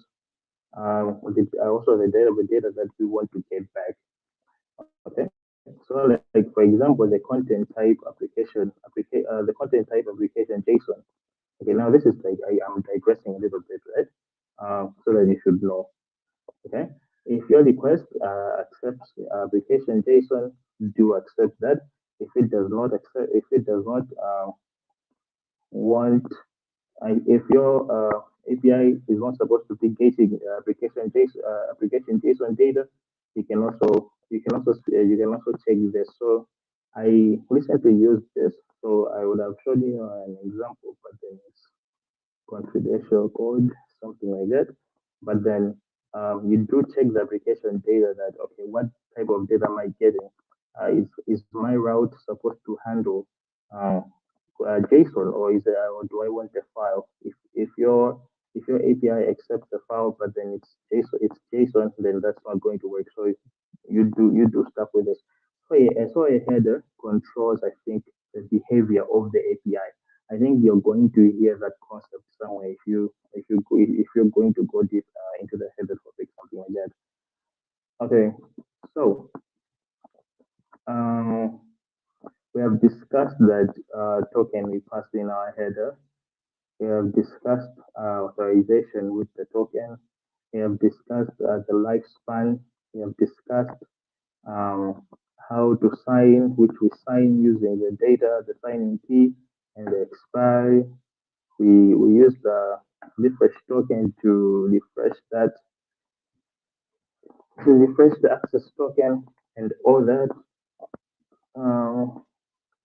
also the data that we want to get back. Okay, so like for example, the content type application JSON. Okay, now this is like I am digressing a little bit, right? So that you should know. Okay, if your request accepts application JSON, do accept that. If it does not want, if your API is not supposed to be getting application JSON data, you can also check this. So I recently used this, so I would have shown you an example, but then it's confidential code, something like that. But then you do check the application data that, okay, what type of data am I getting? Is my route supposed to handle uh, JSON, or do I want a file? If your API accepts the file, but then it's JSON, then that's not going to work. So you do stuff with this. So a header controls, I think, the behavior of the API. I think you're going to hear that concept somewhere if you're going to go deep into the header topic, something like that. Okay, so um, we have discussed that token we pass in our header. We have discussed authorization with the token. We have discussed the lifespan. We have discussed um, how to sign, which we sign using the data, the signing key, and the expiry. We use the refresh token to refresh the access token and all that.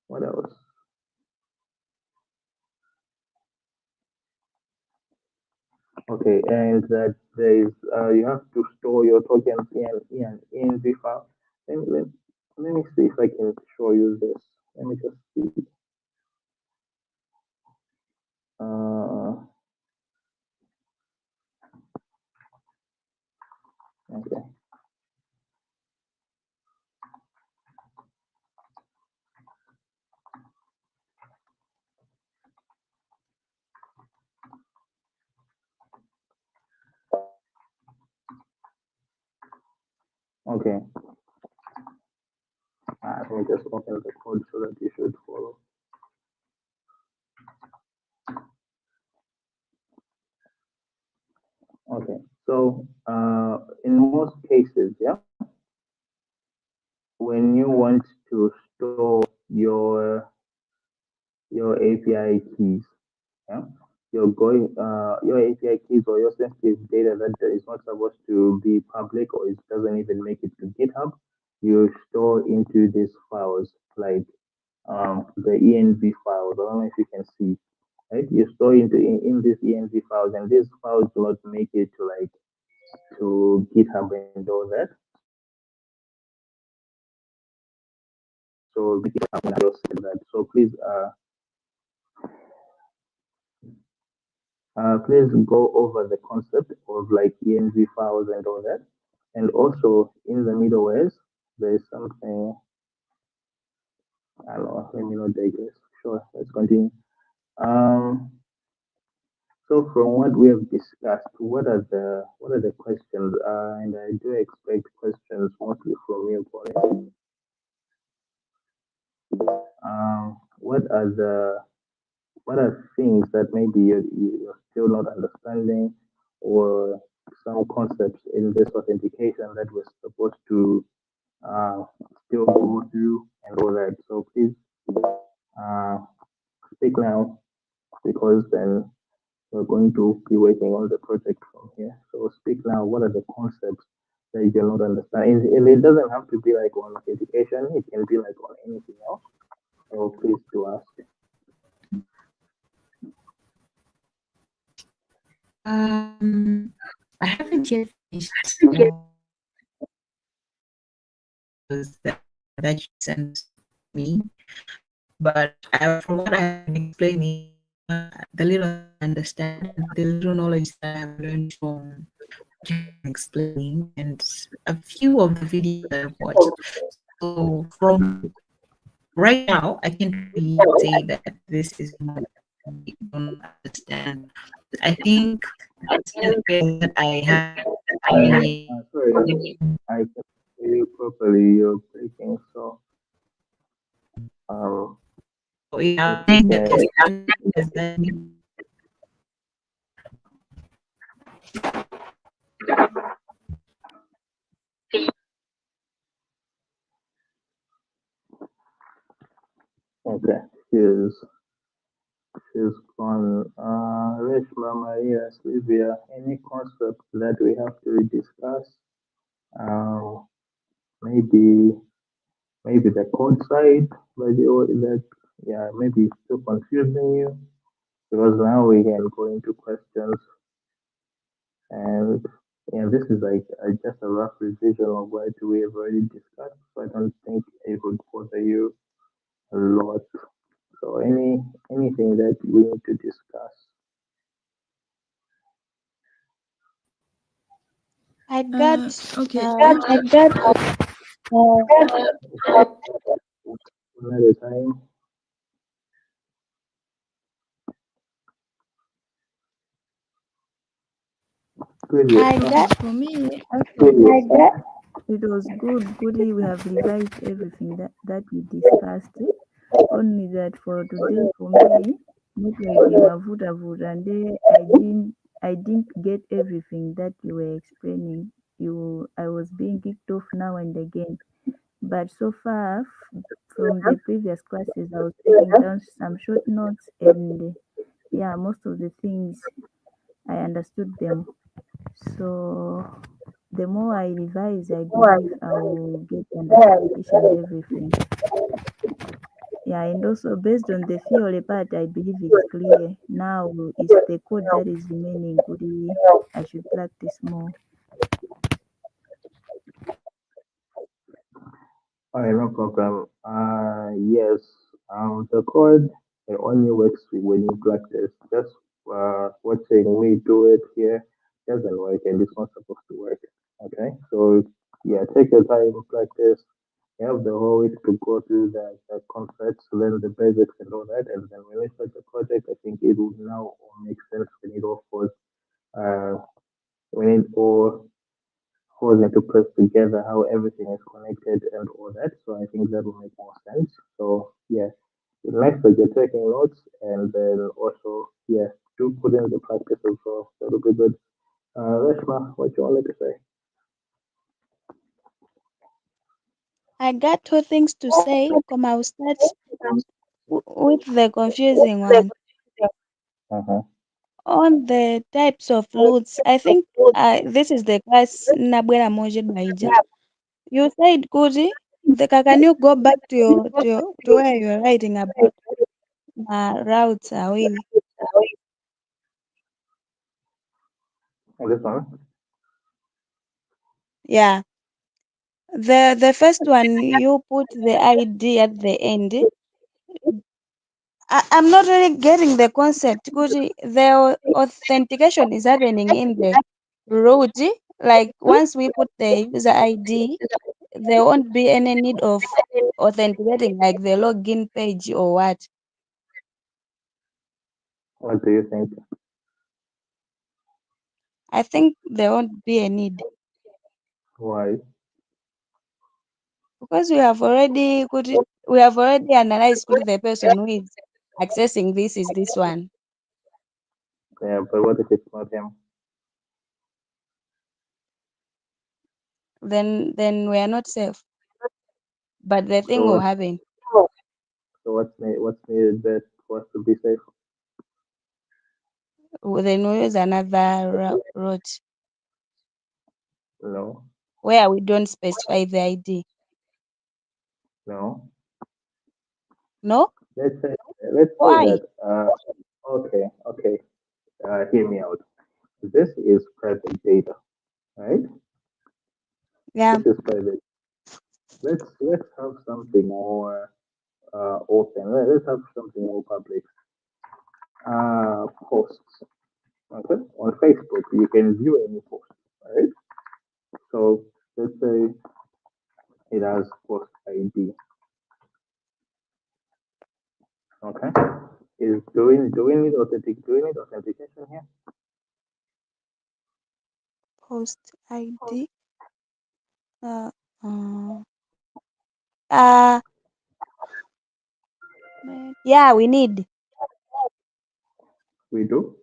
What else? Okay, and that there is you have to store your tokens in an ENV file. Let me, let, let me see if I can show you this. Let me just see. Okay. Okay. Let me just open the code so that you should follow. Okay. So in most cases, yeah, when you want to store your API keys, yeah, your API keys or your sensitive data that is not supposed to be public or it doesn't even make it to GitHub, you store into these files like the ENV files. I don't know if you can see, right? You store in these ENV files, and these files do not make it to like to GitHub and all that. So so please go over the concept of like ENV files and all that. And also in the middlewares, there is something, I don't know, let me not digress. Sure, let's continue. Um, so from what we have discussed, what are the questions? And I do expect questions mostly from you, Pauline. What are things that maybe you're still not understanding, or some concepts in this authentication that we're supposed to uh, still go through and all that. So please uh, speak now, because then we're going to be working on the project from here. So speak now. What are the concepts that you're not understanding? And it doesn't have to be like on education. It can be like on anything else. So please do ask. I haven't yet finished that you sent me, but from what I've been explaining, the little I understand, the little knowledge that I've learned from explaining, and a few of the videos I've watched. So from right now, I can really say that this is not I don't understand. I think that I have. Sorry, I can hear you properly. You're breaking, so um, Yeah, I if you think that can, is that okay, she's gone. Reshma, Maria, Sylvia, any concept that we have to discuss? Um, maybe the code side, but that, yeah, maybe it's still confusing you, because now we can go into questions. And yeah, this is like just a rough revision of what we have already discussed, so I don't think it would bother you a lot. So anything that we need to discuss. I got Okay. Another time. Good. I got For me, I feel it was good. Goodly, we have revised everything that we discussed. Only that for today, for me, network mavuta and then I didn't get everything that you were explaining. I was being kicked off now and again. but so far from the previous classes, I was taking down some short notes, and yeah, most of the things I understood them. So the more I revise, I believe I will get the understanding each and everything. Yeah, and also based on the theory part, I believe it's clear. Now it's the code that is remaining. I should practice more. All right, no problem. Yes, the code it only works when you practice. Just watching me do it here doesn't work, and it's not supposed to work. Okay, so yeah, take your time, practice. You have the whole week to go through the concepts, learn the basics and all that, and then when we start the project, I think it will now all make sense when it all falls, uh, when it all falls into place together, how everything is connected and all that. So I think that will make more sense. So yeah, nice that you're taking notes and then also yeah, do put in the practice as well. That'll be good. Reshma, what you wanted to say? I got two things to say. Come, I'll start with the confusing one. Uh-huh. On the types of loots, I think this is the class Nabwera Moje Baija. You said Kuti, can you go back to to where you were writing about routes awili? And this one? Yeah. The first one you put the ID at the end. I'm not really getting the concept. Kuti, the authentication is happening in the route. Like once we put the user ID, there won't be any need of authenticating like the login page or what. What do you think? I think there won't be a need Why? because we have already analyzed who the person who is accessing this is this one. Yeah, but what if it's not him? Then we are not safe. But the thing So will what? happen. So what's needed best for us to be safe? Then we use another route No, where we don't specify the ID. no. No? Let's say let's say Why? that. Okay. Hear me out. This is private data, right? Yeah. This is private. Let's have something more open. Let's have something more public. Posts. Okay, on Facebook you can view any post, right? So let's say it has post ID. Okay, is do we need authentication here? Post ID. Uh, uh, uh yeah, we need. We do,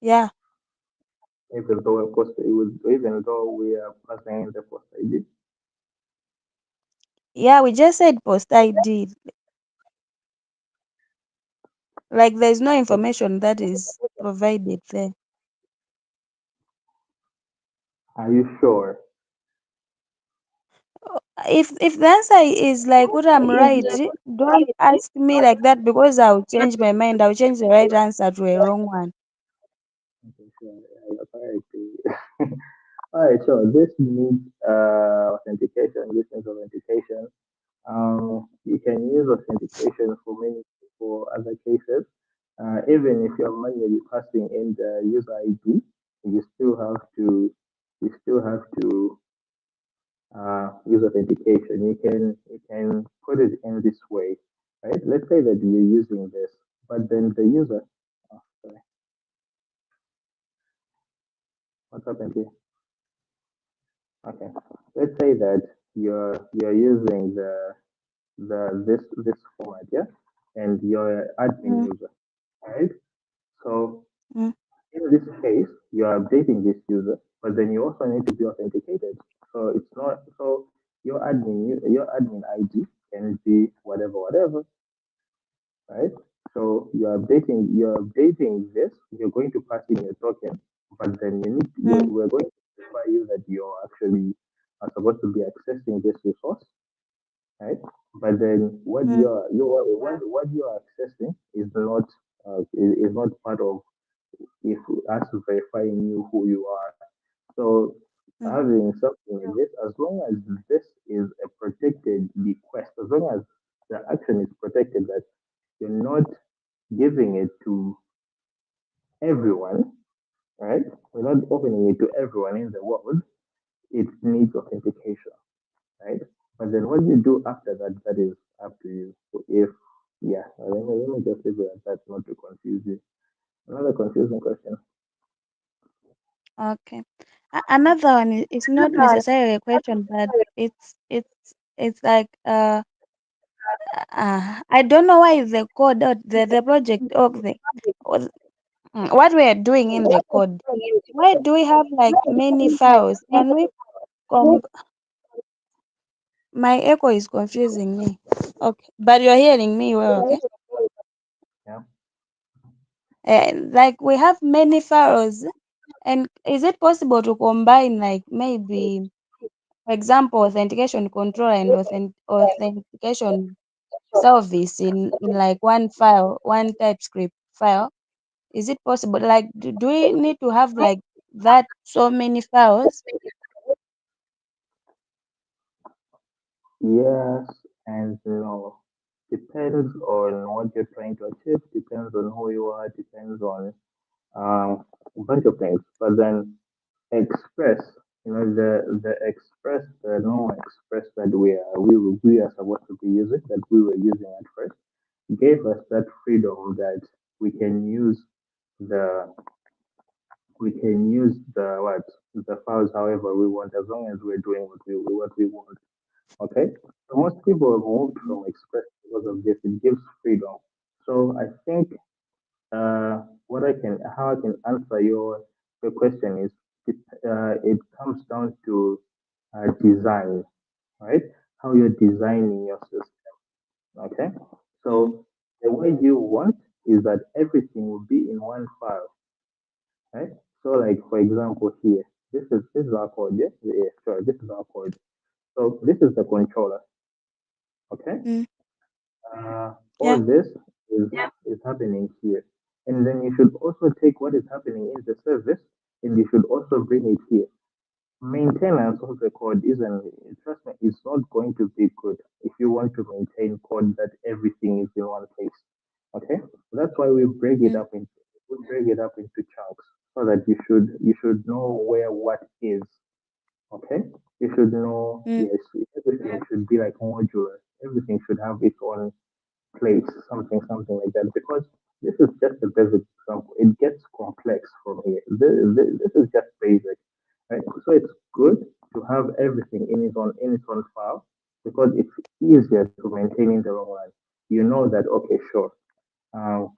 Yeah. even though we are passing in the post ID. Yeah, we just said post ID. Like there's no information that is provided there. Are you sure? If the answer is like what I'm right, don't ask me like that because I'll change my mind. I'll change the right answer to a wrong one. Okay, sure. Yeah, all right. All right, sure. This needs authentication. This needs authentication. You can use authentication for other cases. Even if you're manually passing in the user ID, you still have to you still have to use authentication. You can put it in this way, right? Let's say that you're using this, but then the user. Oh, sorry, what's happened here? Okay, let's say that you're using this format, yeah, and you're admin Mm, user, right? So mm. in this case, you are updating this user, but then you also need to be authenticated. So it's not so your admin ID can be whatever, right? So you're updating this. You're going to pass in your token, but then Mm, we're going to verify you that you're actually are supposed to be accessing this resource, right? But then mm, what you are accessing is not part of if us verifying you who you are. So mm, having something like this, as long as this is a protected request, as long as the action is protected, that you're not giving it to everyone, right? We're not opening it to everyone in the world. It needs authentication, right? But then what you do after that, that is up to you. So if, yeah, let me just leave it at that, not to confuse you. Another confusing question. okay. Another one is not necessarily a question, but it's like I don't know why the code or the project or was- what we are doing in the code. Why do we have like many files? Can we com my echo is confusing me. Okay, but you're hearing me well, okay? Yeah. Like we have many files, and is it possible to combine like maybe, for example, authentication control and authentication service in like one file, one TypeScript file? Is it possible? Like, do we need to have like that so many files? Yes and no. Depends on what you're trying to achieve, depends on who you are, depends on a bunch of things. But then Express, the normal Express that we are supposed to be using, that we were using at first, gave us that freedom that we can use the the files however we want, as long as we're doing what we want. Okay, so most people have moved from Express because of this. It gives freedom. So I think how I can answer your question is it comes down to design, right? How you're designing your system. Okay, Mm, so the way you want is that everything will be in one file, right? So like for example here, this is our code. Yes, yeah, sure. This is our code. So this is the controller. Okay, mm, all yeah. this is happening here. And then you should also take what is happening in the service and you should also bring it here. Maintenance of the code isn't, trust me, it's not going to be good if you want to maintain code that everything is in one place. Okay? That's why Mm, we break it up into chunks so that you should know where what is. Okay? You should know, mm, yes, everything should be like modular. Everything should have its own place, something like that. Because this is just a basic example. It gets complex from here. This is just basic, right? So it's good to have everything in its own file because it's easier to maintain in the long run. You know that okay, sure. Um,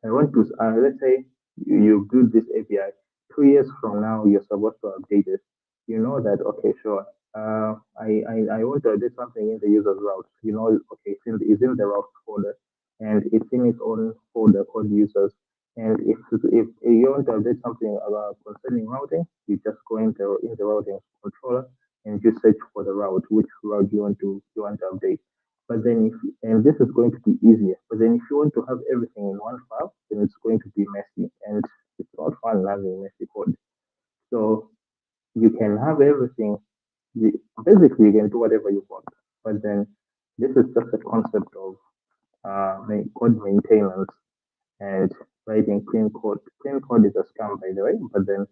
I want to, let's say you build this API. 2 years from now, you're supposed to update it. You know that, okay, sure. I want to update something in the user's route. You know, okay, it's in the route folder and it's in its own folder called users. And if you want to update something about concerning routing, you just go in the routing controller and you search for the route, which route you want to update. But then if and this is going to be easier. But then if you want to have everything in one file, then it's going to be messy and it's not fun having messy code. So you can have everything. Basically, you can do whatever you want. But then this is just a concept of code maintenance and writing clean code. Clean code is a scam, by the way. But then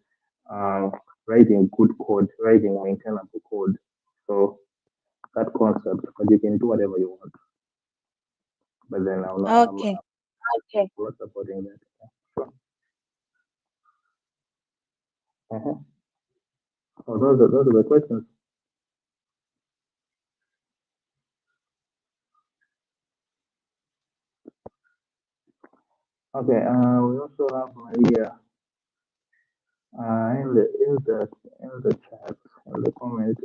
uh, writing good code, writing maintainable code. So that concept, but you can do whatever you want. But then okay. I'm not supporting that. Sure. Uh-huh. Oh, those are the questions. Okay. We also have Maria in the chat in the comment.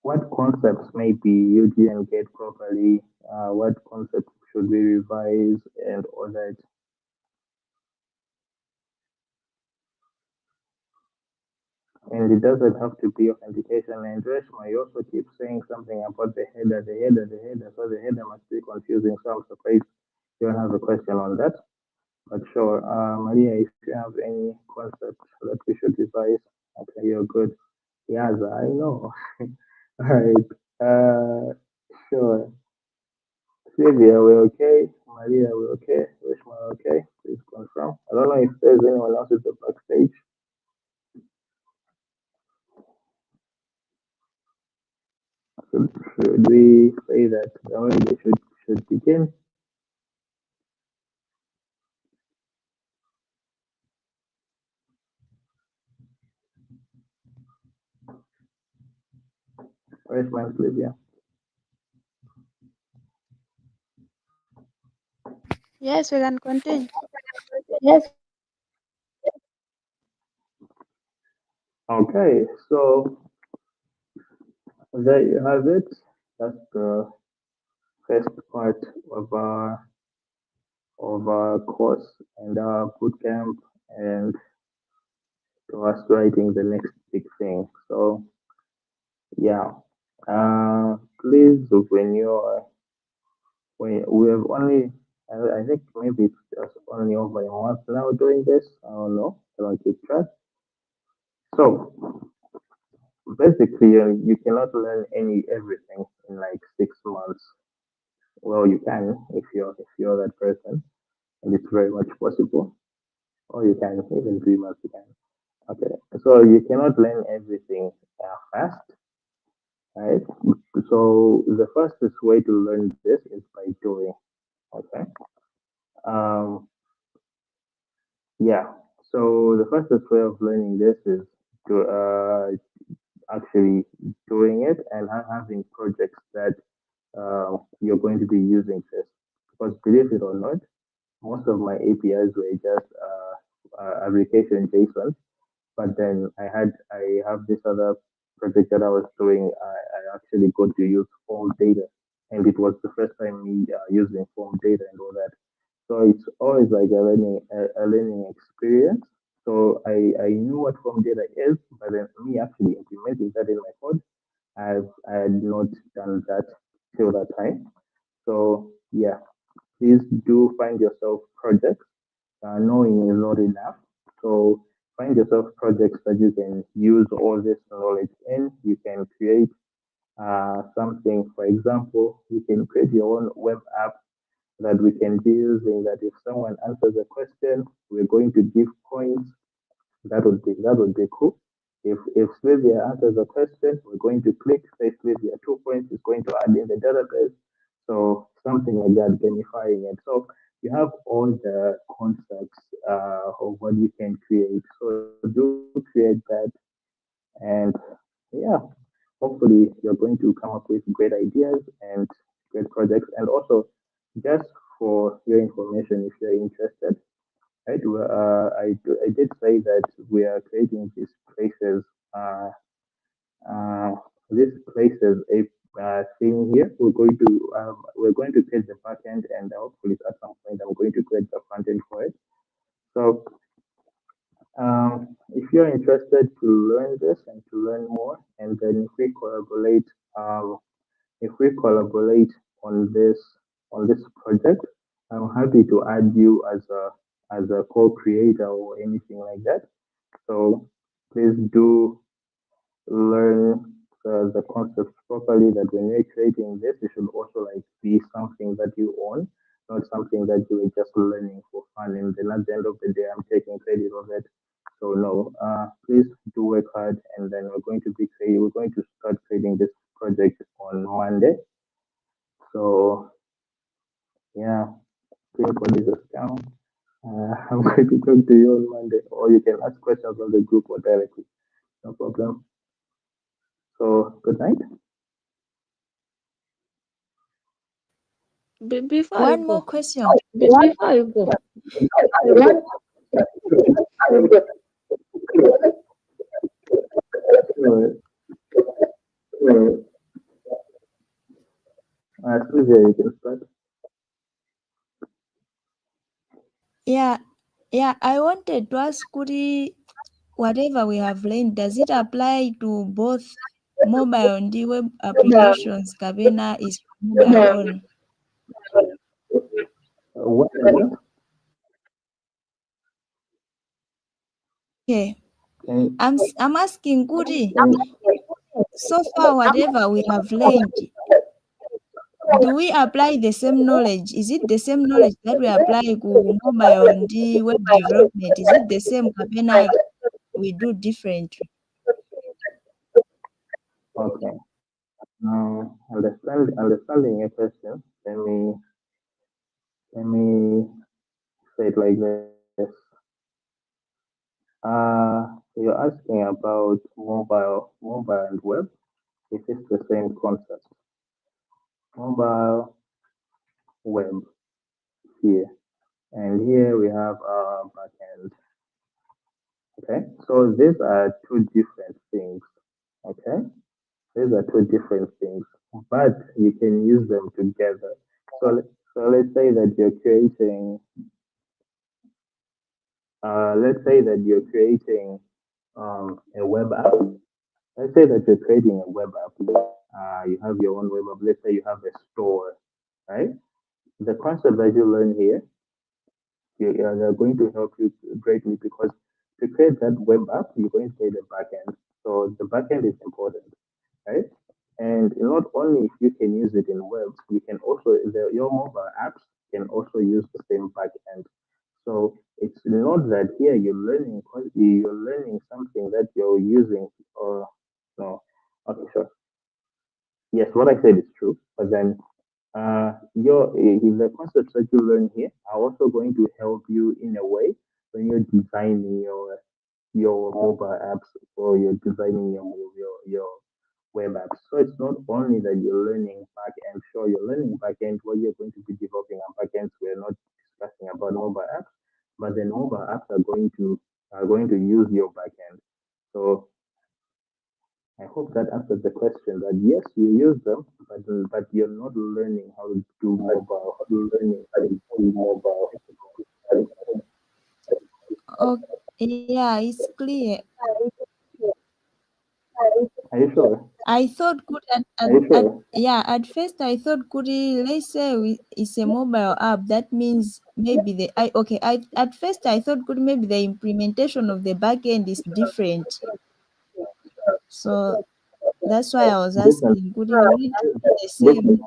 what concepts maybe you didn't get properly? What concepts should we revise and all that? And it doesn't have to be authentication. And Reshma, you also keep saying something about the header. So the header must be confusing. So I'm surprised you don't have a question on that. But sure, Maria, if you have any concepts that we should revise, okay, you're good. Yes, I know. All right. Sure. Sylvia, we're okay. Maria, we're okay. Reshma, okay. Please confirm. I don't know if there's anyone else at the backstage. Should we say that the holiday should begin? Where's my Sylvia? Yes, we can continue. Okay, so there you have it. That's the first part of our course and our bootcamp, and to us writing the next big thing. So yeah, please when we have only, I think maybe it's just only over a month now doing this. I don't know. I don't keep track. So basically, you cannot learn everything in like 6 months. Well, you can if you're that person, and it's very much possible. Or you can even 3 months. You can. Okay, so you cannot learn everything fast, right? So the fastest way to learn this is by doing. Okay. Um. Yeah. So the fastest way of learning this is to actually doing it and having projects that you're going to be using this. Because believe it or not, most of my APIs were just application JSON. But then I have this other project that I was doing. I actually got to use form data, and it was the first time me using form data and all that. So it's always like a learning experience. So I knew what form data is, but then me actually implementing that in my code, I had not done that till that time. So yeah, please do find yourself projects. Knowing is not enough. So find yourself projects that you can use all this knowledge in. You can create something. For example, you can create your own web app that we can be using. That if someone answers a question, we're going to give points. That would be cool. If Sylvia answers a question, we're going to click say Sylvia 2 points is going to add in the database. So something like that, gamifying it. So you have all the concepts of what you can create. So do create that, and yeah, hopefully you're going to come up with great ideas and great projects. And also, just for your information, if you're interested, right? I did say that we are creating uh, uh, these places a thing here. We're going to create the backend, and hopefully at some point I'm going to create the front end for it. So if you're interested to learn this and to learn more, and then um, if we collaborate on this project, I'm happy to add you as a co-creator or anything like that. So please do learn the concepts properly. That when you're creating this, it should also like be something that you own, not something that you are just learning for fun. And then at the end of the day, I'm taking credit of it. So no, please do work hard, and then we're going to start creating this project on Monday. So yeah, pin code is a scam. I'm going to talk to you on Monday, or you can ask questions on the group or directly. No problem. So good night. Before you One more go, question. before you go, Lydia, you can start. Yeah, I wanted to ask Kuri, whatever we have learned, does it apply to both mobile and the web applications? Kabena is mobile only. What else? Okay, Can, I'm asking Kuri, can, so far whatever we have learned, do we apply the same knowledge? Is it the same knowledge that we apply to mobile and the web development? Is it the same Kabena we do differently? okay. Understanding your question. Let me say it like this. You're asking about mobile and web. It is the same concept. Mobile, web here, and here we have our backend. Okay, so these are two different things. Okay, these are two different things, but you can use them together. So let's say that you're creating. Let's say that you're creating a web app. Let's say that you're creating a web app. You have your own web app. Let's say you have a store, right? The concept that you learn here, they're going to help you greatly because to create that web app, you're going to need a backend. So the backend is important, right? And not only if you can use it in web, you can also your mobile apps can also use the same backend. So it's not that here you're learning something that you're using or no. Okay, sure. Yes, what I said is true, but then the concepts that you learn here are also going to help you in a way when you're designing your mobile apps or you're designing your web apps. So it's not only that you're learning back end. Sure, you're learning back end where you're going to be developing a back ends. We're not discussing about mobile apps, but then mobile apps are going to use your back end. So I hope that answers the question that yes, you use them, but you're not learning how to do mobile. You're learning how to do mobile. Oh, yeah, it's clear. Are you sure? I thought Kuri Are you sure? at first I thought Kuri, let's say it's a mobile app. That means maybe at first I thought Kuri maybe the implementation of the backend is different. So that's why I was Different. asking, Kuri, will it be the Different. same?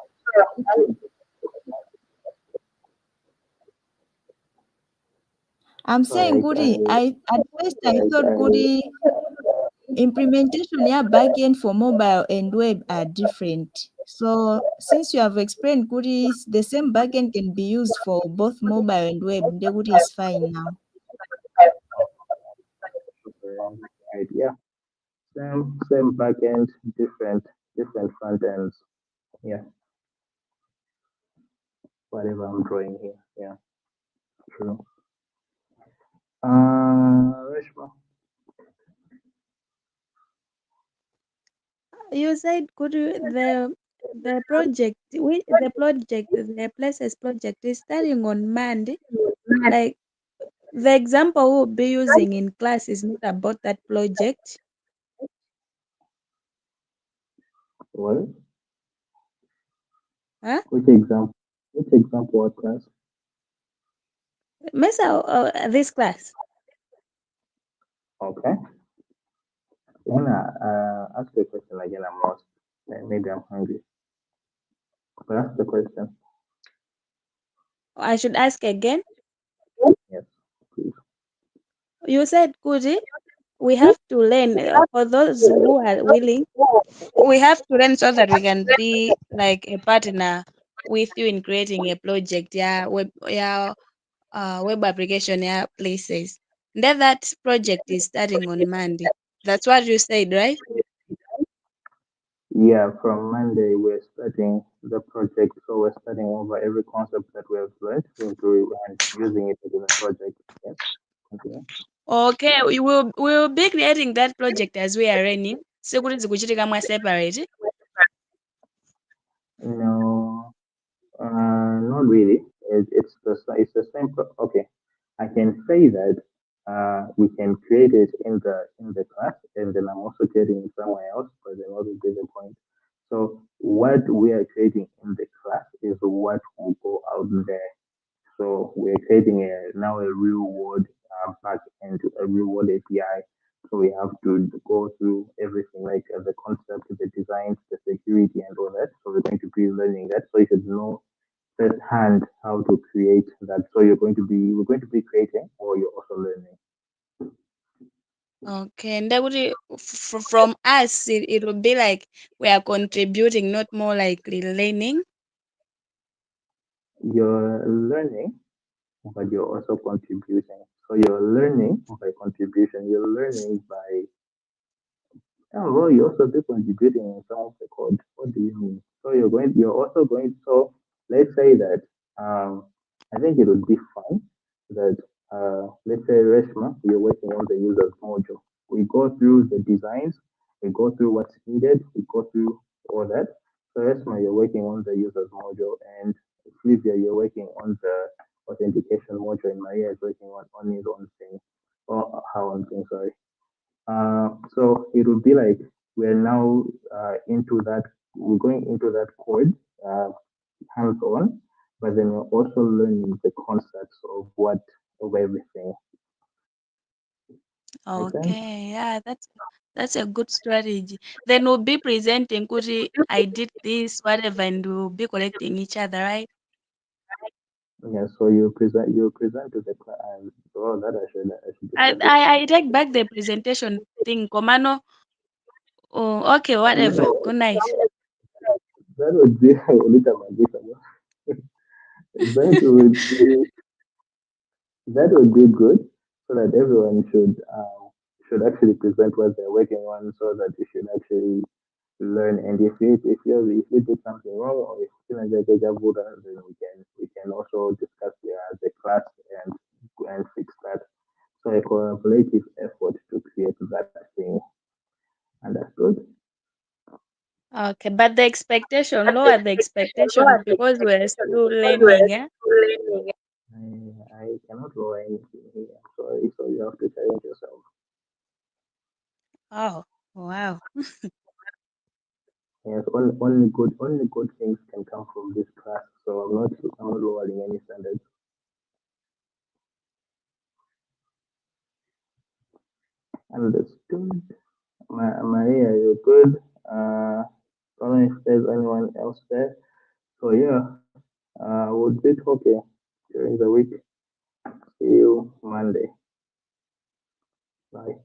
I'm saying Kuri, at first I thought Kuri implementation, yeah, backend for mobile and web are different. So since you have explained Kuri, the same backend can be used for both mobile and web. Ndeguri is fine now. Right, yeah. Same backend, different front ends. Yeah, whatever I'm drawing here. Yeah, true. Reshma. You said could you the project the places project is starting on Monday. Like the example we'll be using in class is not about that project. What? Huh? Which example? Which example? What class? Mesa this class. Okay. Then ask the question again. I'm lost. Maybe I'm hungry. But ask the question. I should ask again. Yes, please. You said Kuti, we have to learn for those who are willing. We have to learn so that we can be like a partner with you in creating a project. Web application. Yeah, places. Then that project is starting on Monday. That's what you said, right? Yeah, from Monday we're starting the project. So we're starting over every concept that we have learned into and using it in the project. Yes. Okay. Okay, we will be creating that project as we are running. So kuti zikuchitika mwa separate. No. not really. It's the same. Okay, I can say that we can create it in the class, and then I'm also creating it somewhere else. But then what will be the point? So what we are creating in the class is what will go out there. So we're creating now a real world back end, a real world API. So we have to go through everything like the concept, the designs, the security, and all that. So we're going to be learning that. So you should know firsthand how to create that. So we're going to be creating, or you're also learning. Okay, and that would from us, it would be like we are contributing, not more likely learning. You're learning, but you're also contributing. So you're learning by contribution. You're learning by oh, well, you also be contributing in some of the code. What do you mean? So you're also going, so let's say that, I think it would be fun that, let's say Reshma, you're working on the user's module. We go through the designs, we go through what's needed, we go through all that. So Reshma, you're working on the user's module, and Flavia, you're working on the authentication module, and Maria is working on his own thing, or her own thing, sorry. So it would be like we're now into that, we're going into that code uh, hands on, but then we're also learning the concepts of everything. Make sense? Okay, yeah, that's a good strategy. Then we'll be presenting, Kuti, I did this, whatever, and we'll be collecting each other, right? Yeah. So you present to the client. Oh, that I should I, discuss it. I, I take back the presentation thing, Komano. Oh, okay, whatever. No, Good night. that would be Olita Magisa. That would be that would be good, so that everyone should actually present what they're working on, so that you should actually learn. And if you did something wrong, or if you know the Buddha, then we can also discuss the class and fix that. So a collaborative effort to create that thing. Understood? Okay, but the expectation, lower the expectation because we're still learning, yeah? I cannot lower anything here. I'm sorry, so you have to challenge yourself. Oh, wow. Yes, only good things can come from this class. So I'm not lowering any standards. Understood. Maria, you're good. I don't know if there's anyone else there. So yeah, we'll be talking during the week. See you Monday. Bye.